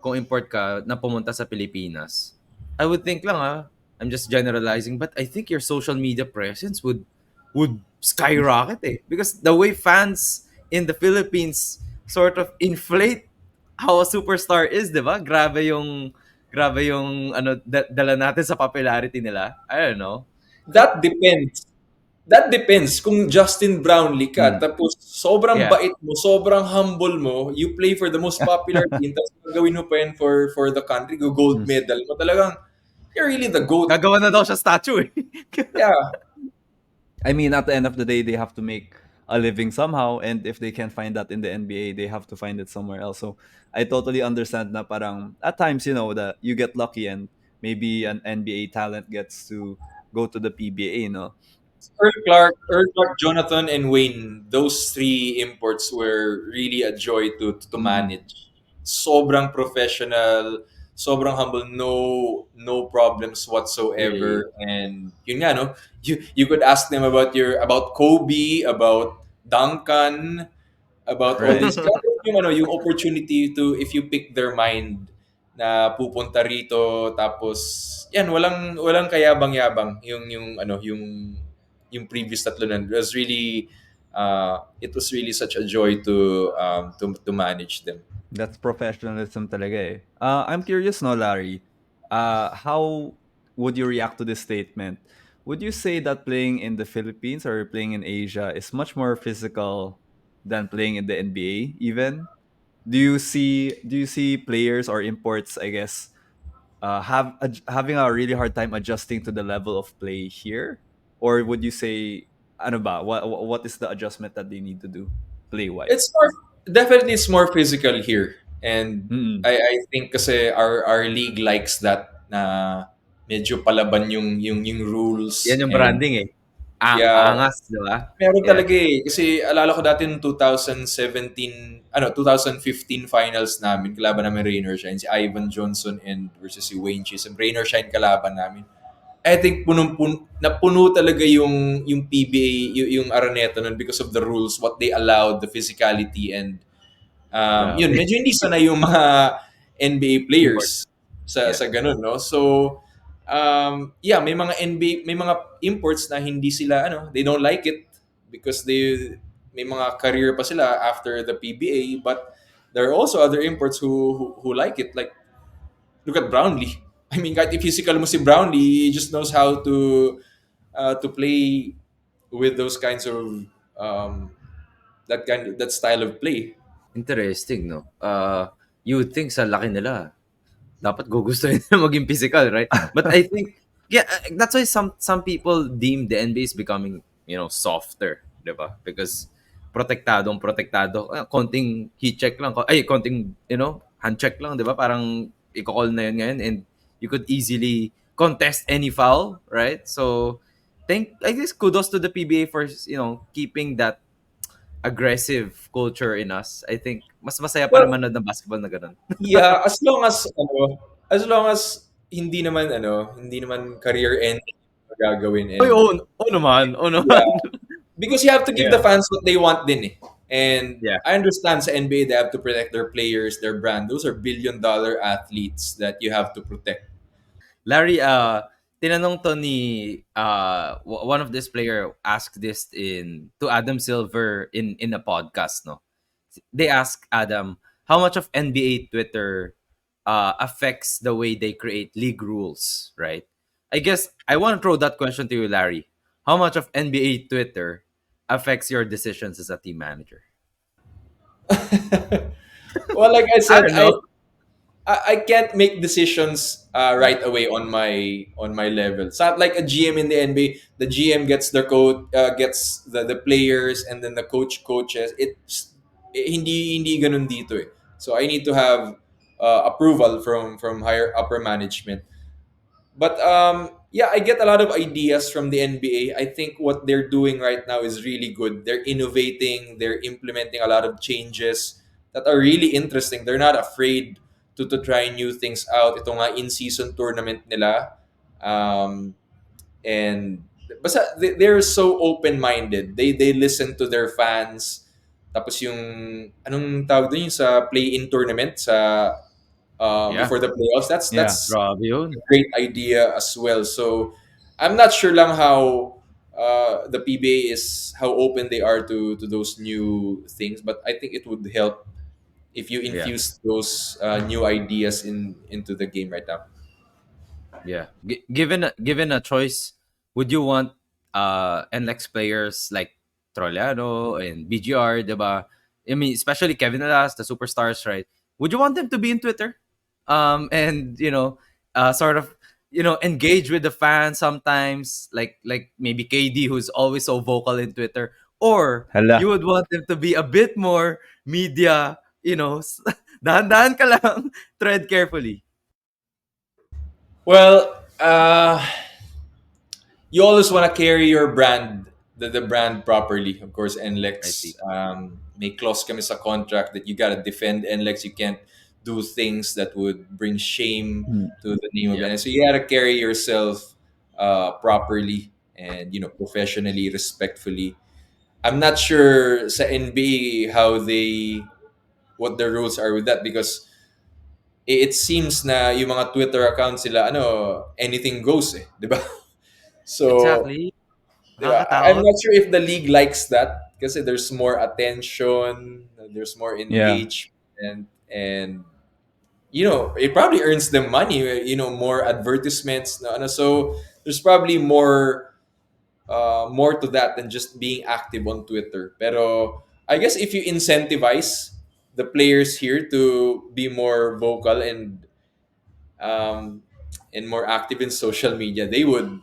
kung import ka na pumunta sa Pilipinas, I would think lang I'm just generalizing, but I think your social media presence would skyrocket because the way fans in the Philippines sort of inflate how a superstar is, 'di ba? Grabe yung dala natin sa popularity nila. I don't know. That depends. That depends. Kung Justin Brownlee ka, Mm. tapos sobrang Yeah. bait mo, sobrang humble mo, you play for the most popular team, tapos gagawin mo pa yan for the country, go gold medal mo, talagang, you're really the GOAT. Gagawa na daw siya statue eh. Yeah. I mean, at the end of the day, they have to make a living somehow, and if they can't find that in the NBA, they have to find it somewhere else. So I totally understand na parang at times, that you get lucky and maybe an NBA talent gets to go to the PBA, no? Earl Clark, Jonathan, and Wayne, those three imports were really a joy to Mm, manage. Sobrang professional, sobrang humble, no problems Really. whatsoever. And yun nga, no? You could ask them about Kobe, about Duncan, about all right. these guys, yung opportunity to, if you pick their mind na pupunta rito, tapos yan, walang kayabang-yabang yung previous tatlo nun. It was really such a joy to manage them. That's professionalism talaga eh. I'm curious, no, Larry. How would you react to this statement? Would you say that playing in the Philippines or playing in Asia is much more physical than playing in the NBA even? Do you see players or imports, I guess, having a really hard time adjusting to the level of play here? Or would you say, ano ba, what is the adjustment that they need to do play wise? Definitely it's more physical here. And Mm-mm. I think kasi our league likes that na medyo palaban yung rules. Yan yung And branding eh. yeah, Angas, di ba? meron Yeah. talaga eh. Kasi alala ko dati noong 2017, 2015 finals namin, kalaban namin Rain or Shine, si Ivan Johnson and versus si Wayne Chisholm. Rain or Shine kalaban namin. I think napuno talaga yung PBA, yung Araneta nun because of the rules, what they allowed, the physicality, and yun, Grabe. medyo hindi sanay yung mga NBA Import. players sa Yeah. sa ganun, no? So, yeah, may mga NBA, may mga imports na hindi sila, they don't like it because may mga career pa sila after the PBA, but there are also other imports who like it. Like, look at Brownlee. I mean, kahit physical mo si Brownlee, he just knows how to play with those kinds of um, that style of play. Interesting, no? You would think sa laki nila, dapat gugustuhin nila maging physical, right? But I think, yeah, that's why some people deem the NBA is becoming, softer, di ba? Because protektado. Konting heat check lang. Konting, hand check lang, di ba? Parang i-call na yun ngayon and you could easily contest any foul, right? So, I guess kudos to the PBA for, keeping that aggressive culture in us. I think mas masaya pa rin Well, manood ng basketball na ganun. yeah, as long as hindi naman career ending yung gagawin. Oy, And oo naman, oo naman. yeah, because you have to give the Yeah. fans what they want din eh. And Yeah. I understand sa NBA they have to protect their players, their brand. Those are billion-dollar athletes that you have to protect. Larry, tinanong to ni one of this player asked this in to Adam Silver in a podcast, no. They asked Adam how much of NBA Twitter affects the way they create league rules, right? I guess I want to throw that question to you, Larry. How much of NBA Twitter affects your decisions as a team manager? Well, like I I said, don't know. I can't make decisions Yeah, right away on my level. It's not like a GM in the NBA. The GM gets the coach, gets the players, and then the coaches. It's hindi ganun dito eh. So I need to have approval from higher upper management. But yeah, I get a lot of ideas from the NBA. I think what they're doing right now is really good. They're innovating, they're implementing a lot of changes that are really interesting. They're not afraid to try new things out. Ito nga in-season tournament nila. Um, and basta they're so open-minded. They listen to their fans. Tapos yung anong tawag doon yung sa play-in tournament sa yeah, before the playoffs. Yeah. That's grabe a yun. great idea as well. So I'm not sure lang how the PBA is how open they are to those new things, but I think it would help if you Yeah. infuse those new ideas into the game right now. Yeah. Given a choice, would you want NLEX players like Trollano and BGR, diba? I mean, especially Kevin Alas, the superstars, right? Would you want them to be in Twitter? And sort of, engage with the fans sometimes, like maybe KD, who's always so vocal in Twitter, or you Hala. would want them to be a bit more media, dahan-dahan ka lang, tread carefully. Well, you always want to carry your brand, the brand properly. Of course, I NLEX, see. may clause kami sa contract that you gotta defend NLEX. You can't do things that would bring shame Mm. to the name of Yeah. NLEX. So you gotta carry yourself properly and professionally, respectfully. I'm not sure sa NBA how they what the rules are with that because it seems na yung mga Twitter accounts sila anything goes eh, 'di ba? So Exactly. diba? I'm Nakakatakot. not sure if the league likes that kasi there's more attention, there's more Yeah. engagement, and it probably earns them money, more advertisements. No, ano, so there's probably more to that than just being active on Twitter. Pero I guess if you incentivize the players here to be more vocal um, and more active in social media, they would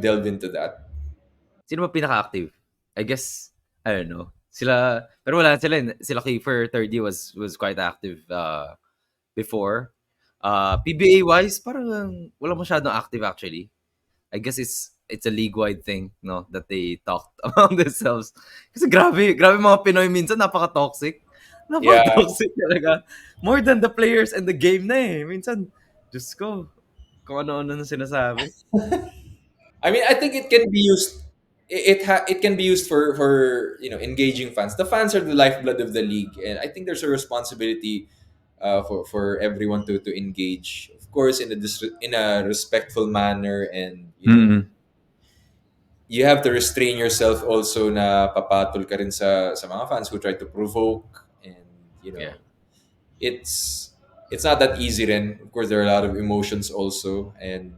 delve into that. Sino ba pinaka-active? I guess, I don't know. Sila, pero wala sila. Sila Kiefer 30 was quite active before. PBA-wise, parang wala masyadong active actually. I guess it's a league-wide thing, no, that they talked among themselves. Kasi grabe mga Pinoy minsan napaka-toxic. Yeah. Napaka-toxic talaga. More than the players and the game na eh. Minsan, Diyos ko, kung ano-ano na sinasabi. I mean, I think it can be used. It can be used for engaging fans. The fans are the lifeblood of the league, and I think there's a responsibility for everyone to engage, of course, in a respectful manner, and Mm. you have to restrain yourself also na papatol ka rin sa mga fans who try to provoke, and Yeah. it's it's not that easy. Then of course there are a lot of emotions also, and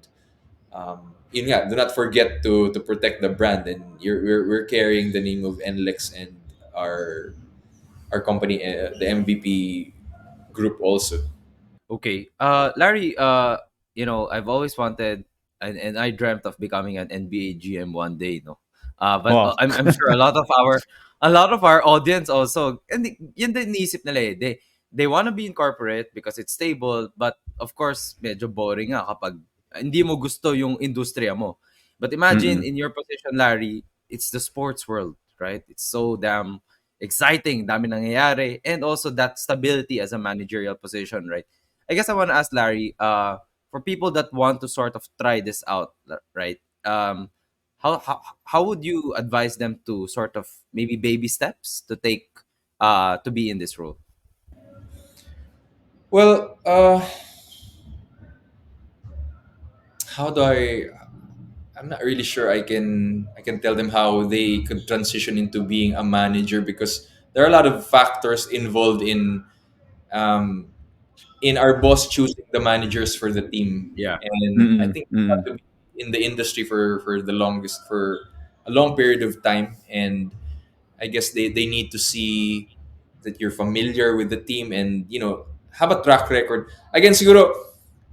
yun nga, do not forget to protect the brand, and we're carrying the name of NLEX and our company, the MVP group also. Okay. Larry, I've always wanted and I dreamt of becoming an NBA GM one day, no. But Wow. I'm sure a lot of our audience also, and yun din iniisip nila eh. They want to be in corporate because it's stable, but of course, medyo boring nga kapag hindi mo gusto yung industriya mo. But imagine Mm. in your position, Larry, it's the sports world, right? It's so damn exciting, dami nangyayari, and also that stability as a managerial position, right? I guess I want to ask Larry, for people that want to sort of try this out, right? How would you advise them to sort of maybe baby steps to take to be in this role? Well, how do I? I'm not really sure I can tell them how they could transition into being a manager, because there are a lot of factors involved um, in our boss choosing the managers for the team, Yeah. and I Mm-mm. think you have Mm-mm. to be in the industry for the longest, for a long period of time, and I guess they need to see that you're familiar with the team, and have a track record. Again, siguro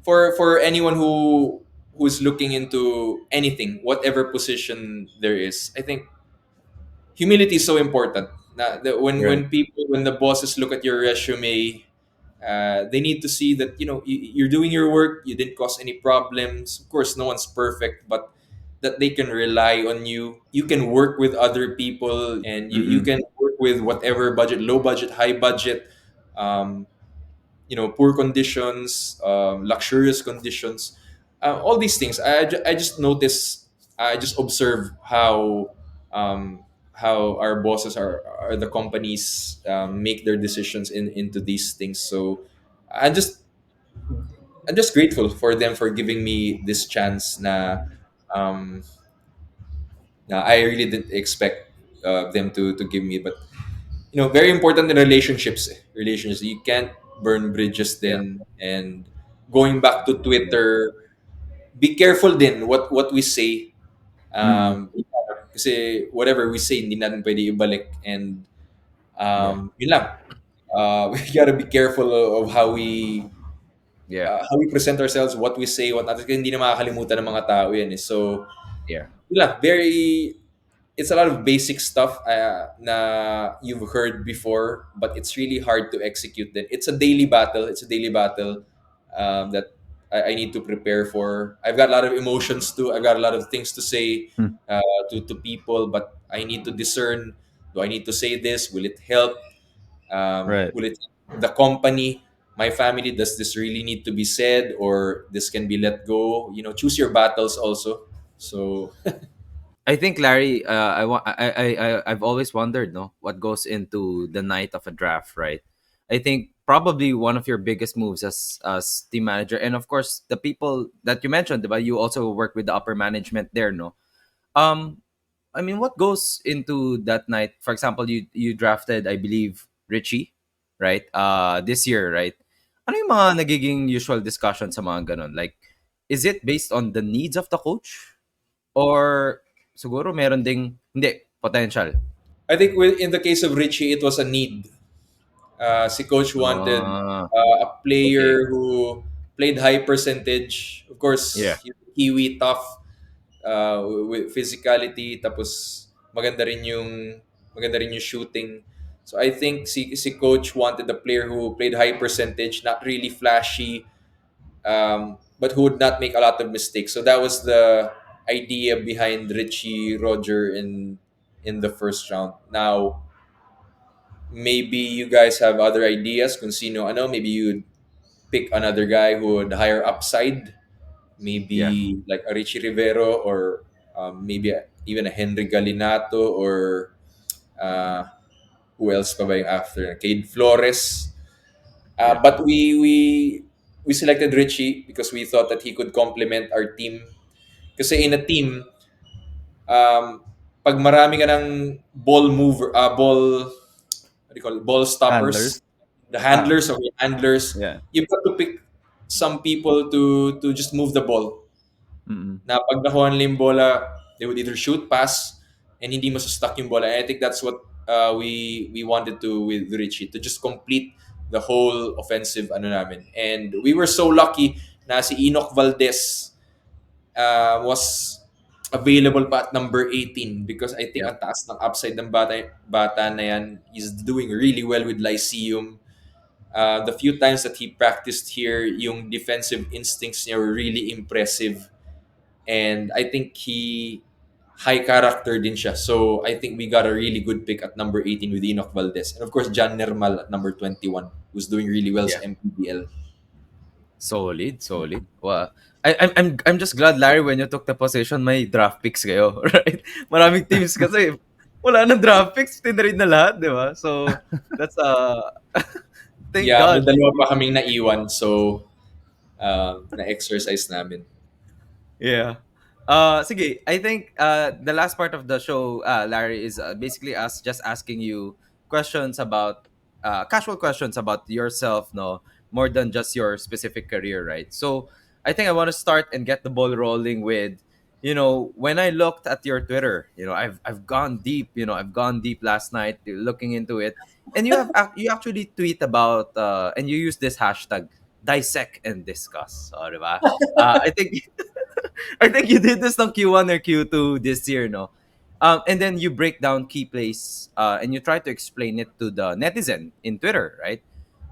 for anyone who's looking into anything, whatever position there is, I think humility is so important. Right. When the bosses look at your resume, they need to see that you're doing your work. You didn't cause any problems. Of course, no one's perfect, but that they can rely on you. You can work with other people, and you Mm-mm. can work with whatever budget, low budget, high budget, um, poor conditions, luxurious conditions, all these things. I just notice, I just observe um, how our bosses are the companies make their decisions into these things. So I'm just I'm just grateful for them for giving me this chance. Um, I really didn't expect them to give me, but very important in relationships. Relationships, you can't burn bridges Yeah. then. And going back to Twitter, be careful din what we say. Mm-mm. Kasi whatever we say, hindi natin pwede ibalik. And Yeah. yun lang. We gotta be careful of Yeah. how we present ourselves, what we say, what not. Kasi hindi na makakalimutan ng mga tao yan. So, Yeah. yun lang, very it's a lot of basic stuff na you've heard before, but it's really hard to execute. Then it's a daily battle. It's a daily battle that I need to prepare for. I've got a lot of emotions too. I've got a lot of things to say Mm. to people, but I need to discern. Do I need to say this? Will it help? Right. Will it help the company? My family, does this really need to be said, or this can be let go? Choose your battles also. So I think Larry, I've always wondered, no, what goes into the night of a draft, right? I think probably one of your biggest moves as team manager, and of course the people that you mentioned, but you also work with the upper management there, no. Um, I mean, what goes into that night? For example, you drafted, I believe, Richie, right? This year, right? Ano yung mga nagiging usual discussion sa mga ganun? Like, is it based on the needs of the coach? Or siguro meron ding hindi, potential. I think in the case of Richie, it was a need. Si coach wanted Ah, a okay. player who played high percentage. Of Yeah, course, Kiwi tough with physicality, tapos maganda rin yung shooting. So I think si coach wanted a player who played high percentage, not really flashy, but who would not make a lot of mistakes. So that was the idea behind Richie Roger in the first round. Now, maybe you guys have other ideas kung sino ano. Maybe you'd pick another guy who would higher upside. yeah, Maybe like a Richie Rivero, or maybe even a Henry Galinato, or uh, who else pa ba yung after? Cade Flores. yeah. But we selected Richie because we thought that he could complement our team. Kasi in a team, um, pag marami ka ng what do you call it, ball Handlers. stoppers, the Ah, handlers, yeah. you've got to pick some people to just move the ball. Mm-mm. Na pag nakuha nila yung bola, they would either shoot, pass, and hindi stuck yung bola. And I think that's what we wanted to with Richie, to just complete the whole offensive ano namin. And we were so lucky na si Enoch Valdez was available pa at number 18, because I think Yeah. ang taas ng upside ng bata na yan. He's doing really well with Lyceum. The few times that he practiced here, yung defensive instincts niya were really impressive. And I think he high character din siya. So I think we got a really good pick at number 18 with Enoch Valdez. And of course, John Nermal at number 21, who's doing really well Yeah. sa MPBL. Solid, solid. Wow. I'm just glad, Larry, when you took the position, may draft picks kayo, right? Maraming teams kasi wala nang draft picks, tinrade na lahat, di ba? So, that's thank Yeah, may God. dalawa pa kaming naiwan. So, na-exercise namin. Yeah. Sige, I think the last part of the show, Larry, is basically us just asking you questions about casual questions about yourself, no, more than just your specific career, right? So I think I want to start and get the ball rolling with, when I looked at your Twitter, I've gone deep, I've gone deep last night looking into it, and you actually tweet about and you use this hashtag dissect and discuss, diba? I think I think you did this on Q1 or Q2 this year, no? And then you break down key plays and you try to explain it to the netizen in Twitter, right?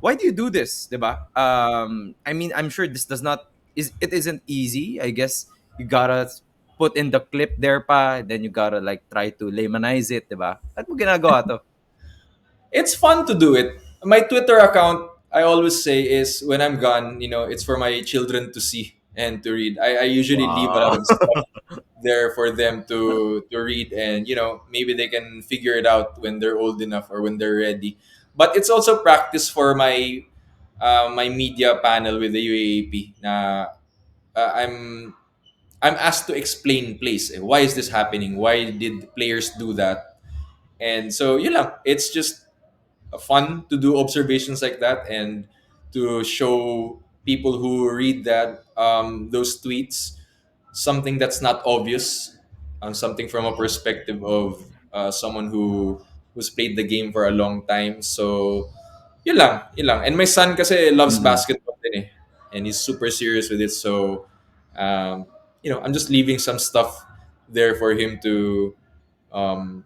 Why do you do this, diba? I mean, I'm sure this does not it isn't easy. I guess you gotta put in the clip there pa, then you gotta like try to laymanize it, diba? At mo ginagawa to? It's fun to do it. My Twitter account, I always say, is when I'm gone, it's for my children to see and to read. I usually leave a lot Wow. of stuff there for them to read, and maybe they can figure it out when they're old enough or when they're ready. But it's also practice for my media panel with the UAAP. Na I'm asked to explain plays. Why is this happening? Why did players do that? And so, it's just fun to do observations like that and to show people who read those tweets something that's not obvious, something from a perspective of someone who's played the game for a long time. So yun lang. And my son kasi loves Mm. basketball din eh, and he's super serious with it. So um, I'm just leaving some stuff there for him um,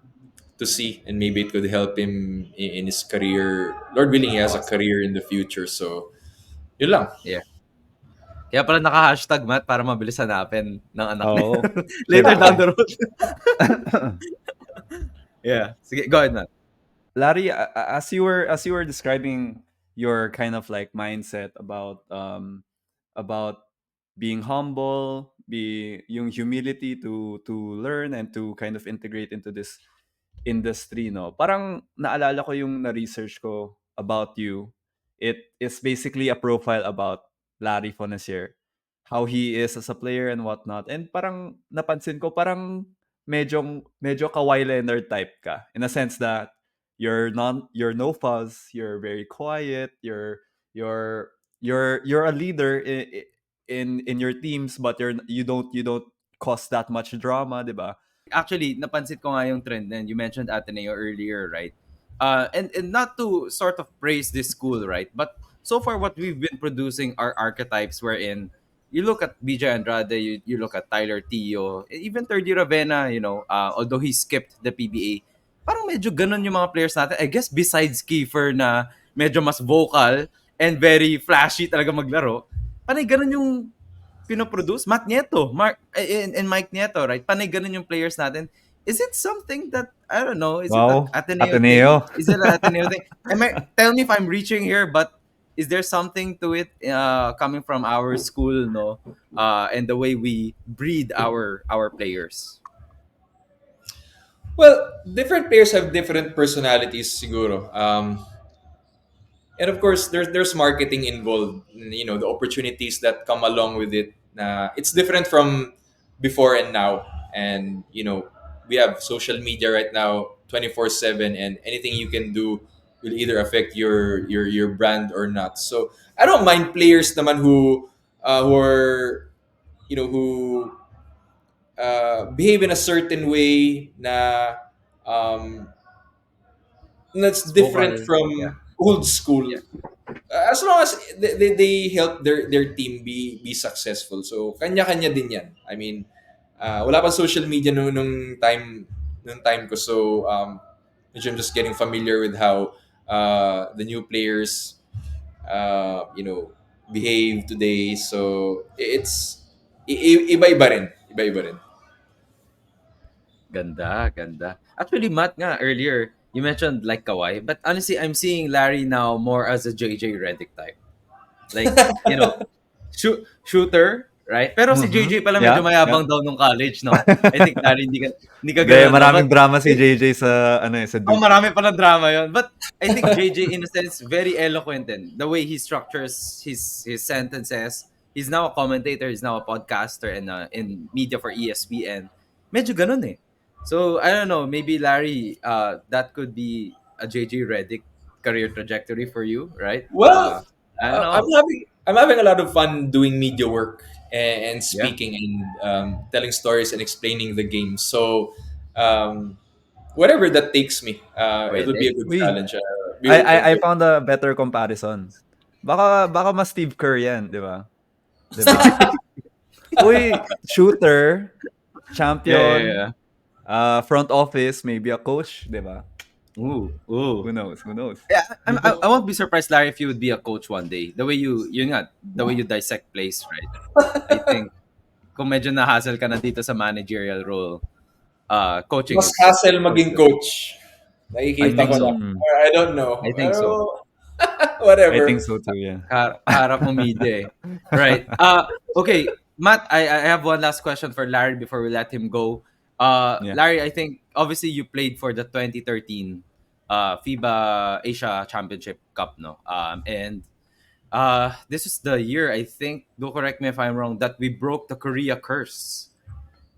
to see, and maybe it could help him in his career. Lord willing, he has a Awesome. career in the future. So yun lang. Yeah. Kaya pala naka-hashtag, Matt, para mabilis hanapin ng anak niya. Oo, Later down siyempre. the road. Yeah. Sige, go ahead, Matt. Larry, as you were describing your kind of like mindset about being humble, be yung humility to learn and to kind of integrate into this industry, no? Parang naalala ko yung na-research ko about you. It is basically a profile about Larry Fonacier, how he is as a player and whatnot. And parang napansin ko, parang medyo Kawhi Leonard type ka, in a sense that you're no fuss, you're very quiet, you're you're a leader in your teams, but you don't cause that much drama, 'di ba? Actually, napansin ko nga yung trend na you mentioned Ateneo earlier, right? And not to sort of praise this school, right? But so far, what we've been producing are archetypes wherein you look at BJ Andrade, you look at Tyler Tio, even Third Year Ravena, although he skipped the PBA, parang medyo ganun yung mga players natin. I guess besides Kiefer na medyo mas vocal and very flashy talaga maglaro, panay ganun yung pinoproduce. Matt Nieto, and Mike Nieto, right? Panay ganun yung players natin. Is it something that, I don't know, is it an Wow, Ateneo thing? Ateneo. Is it an Ateneo thing? Tell me if I'm reaching here, but is there something to it coming from our school, no? And the way we breed our players. Well, different players have different personalities, siguro. And of course, there's marketing involved. The opportunities that come along with it. It's different from before and now. And we have social media right now, 24/7, and anything you can do will either affect your brand or not. So I don't mind players, naman who are who behave in a certain way um, that's It's different vocal. Yeah. from old school. Yeah. As long as they help their team be successful. So kanya-kanya din 'yan. I mean, wala pa social media nung time ko. So medyo I'm just getting familiar with how the new players behave today. So it's iba-iba rin. Iba-iba rin. Ganda, ganda. Actually, Matt nga earlier, you mentioned like Kawhi, but honestly, I'm seeing Larry now more as a JJ Redick type. Like, shooter, right? Pero si Mhm. JJ pala medyo Yeah, yeah. mayabang daw nung college, no? I think Larry hindi ka Hindi, gano'n, no? maraming But drama si eh, JJ sa ano eh, sa oh, Duke. marami palang drama yon. But I think JJ, in a sense, very eloquent and the way he structures his sentences. He's now a commentator. He's now a podcaster and in media for ESPN. Medyo ganun eh. So I don't know. Maybe Larry, that could be a JJ Redick career trajectory for you, right? Well, I don't I'm know. having a lot of fun doing media work and Yeah. speaking and telling stories and explaining the game. So, um, whatever that takes me, it'll be a Pwede. good Uy, challenge. Be open I to it. found a better comparison. Baka mas Steve Kerr 'yan, 'di ba? 'Di ba? Uy, shooter, Yeah, yeah, champion, yeah. front office, maybe a coach, 'di ba? Ooh, ooh. Who knows? Who knows? Yeah, I won't be surprised, Larry, if you would be a coach one day. The way the way you dissect plays, right? I think kung medyo na-hassle ka na dito sa managerial role, coaching Mas is hassle is maging good. coach. I Nakikita think ko na. so. Mm, Or I don't I know. think so. Pero, I think whatever. so too, yeah. Kaharap mo media eh. Right. Okay, Matt, I have one last question for Larry before we let him go. Yeah. Larry, I think obviously you played for the 2013 FIBA Asia Championship Cup, no? And this is the year, I think, do correct me if I'm wrong, that we broke the Korea curse.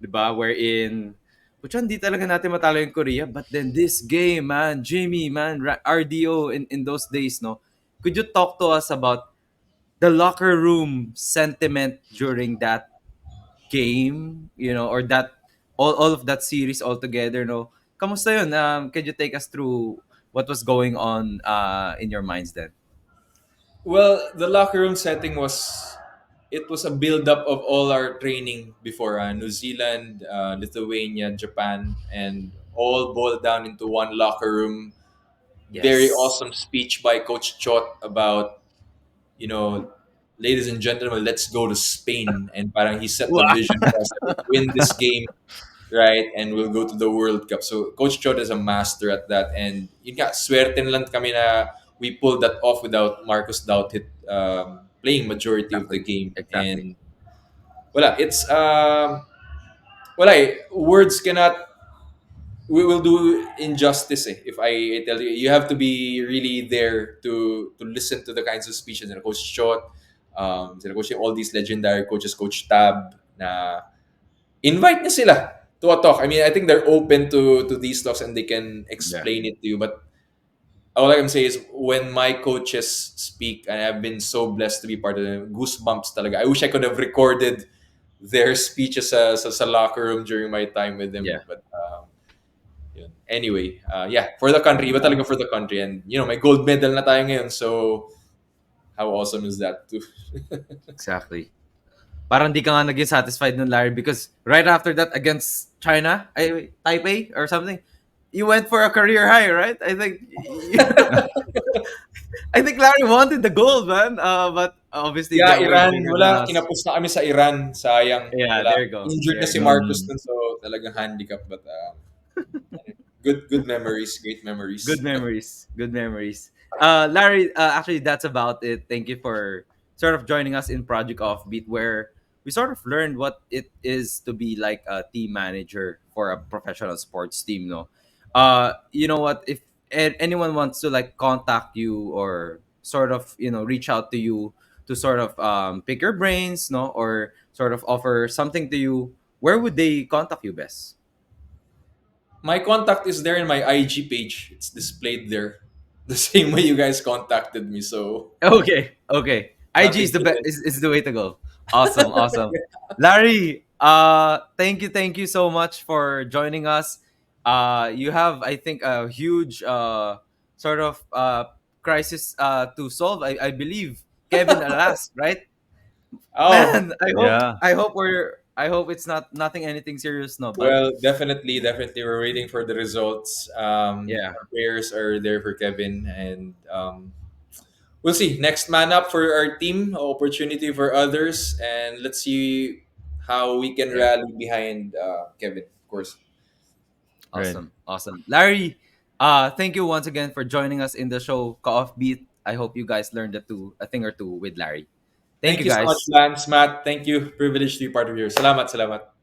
Diba? Wherein, putya, hindi talaga natin matalo yung Korea. But then this game, man, Jimmy, man, RDO in those days, no? Could you talk to us about the locker room sentiment during that game, or that all of that series altogether, no? Kamusta yun? Can you take us through what was going on in your minds then? Well, the locker room setting was a build up of all our training before New Zealand, Lithuania, Japan, and all boiled down into one locker room. Very Yes. awesome speech by Coach Chot about, you know, ladies and gentlemen, let's go to Spain. And parang he set the Wow. vision for us that we'll win this game, right? And we'll go to the World Cup. So Coach Chot is a master at that. And yun nga, swerte na lang kami na we pulled that off without Marcus Douthit playing majority of the Exactly. game. Exactly. And wala, wala words cannot, we will do injustice if I tell you. You have to be really there to listen to the kinds of speeches and Coach Chot, sila Coach, all these legendary coaches, Coach Tab, na invite niya sila to a talk. I mean, I think they're open to these talks and they can Yeah. explain it to you. But all I can say is when my coaches speak, and I've been so blessed to be part of them, goosebumps talaga. I wish I could have recorded their speeches sa locker room during my time with them. Yeah. But yun. Anyway, yeah, for the country. Iba talaga for the country. And, may gold medal na tayo ngayon. So, how awesome is that too? Exactly. Parang di ka nga naging satisfied nun, Larry, because right after that against China, Taipei or something, you went for a career high, right? I think I think Larry wanted the gold, man. But obviously Yeah, there were Iran. bigger than Wala, us. kinapos na kami sa Iran. Sayang. Yeah, Wala. there you go. Injured na There you si go. Marcus Mm, dun. So, talagang handicap. But, good memories. Great Good memories. memories. Good memories. Larry, actually, that's about it. Thank you for sort of joining us in Project Offbeat, where we sort of learned what it is to be like a team manager for a professional sports team. No, you know what? If anyone wants to like contact you or sort of reach out to you to sort of pick your brains, no, or sort of offer something to you, where would they contact you best? My contact is there in my IG page. It's displayed there. The same way you guys contacted me. So, Okay, okay. IG is nothing the hidden. is the way to go. Awesome, awesome. Larry, thank you so much for joining us. You have, I think, a huge sort of crisis to solve. I believe Kevin Alas, right? Oh, Man, yeah. I hope it's not nothing anything serious, no. But well, definitely. We're waiting for the results. yeah, Our prayers are there for Kevin, and we'll see. Next man up for our team, opportunity for others, and let's see how we can yeah. rally behind Kevin. Of course. Right. Awesome, awesome. Larry, thank you once again for joining us in the show, Offbeat. I hope you guys learned a thing or two with Larry. Thank Thank you, you so much, guys. Lance, Matt. Thank you. Privileged to be part of here. Salamat, salamat.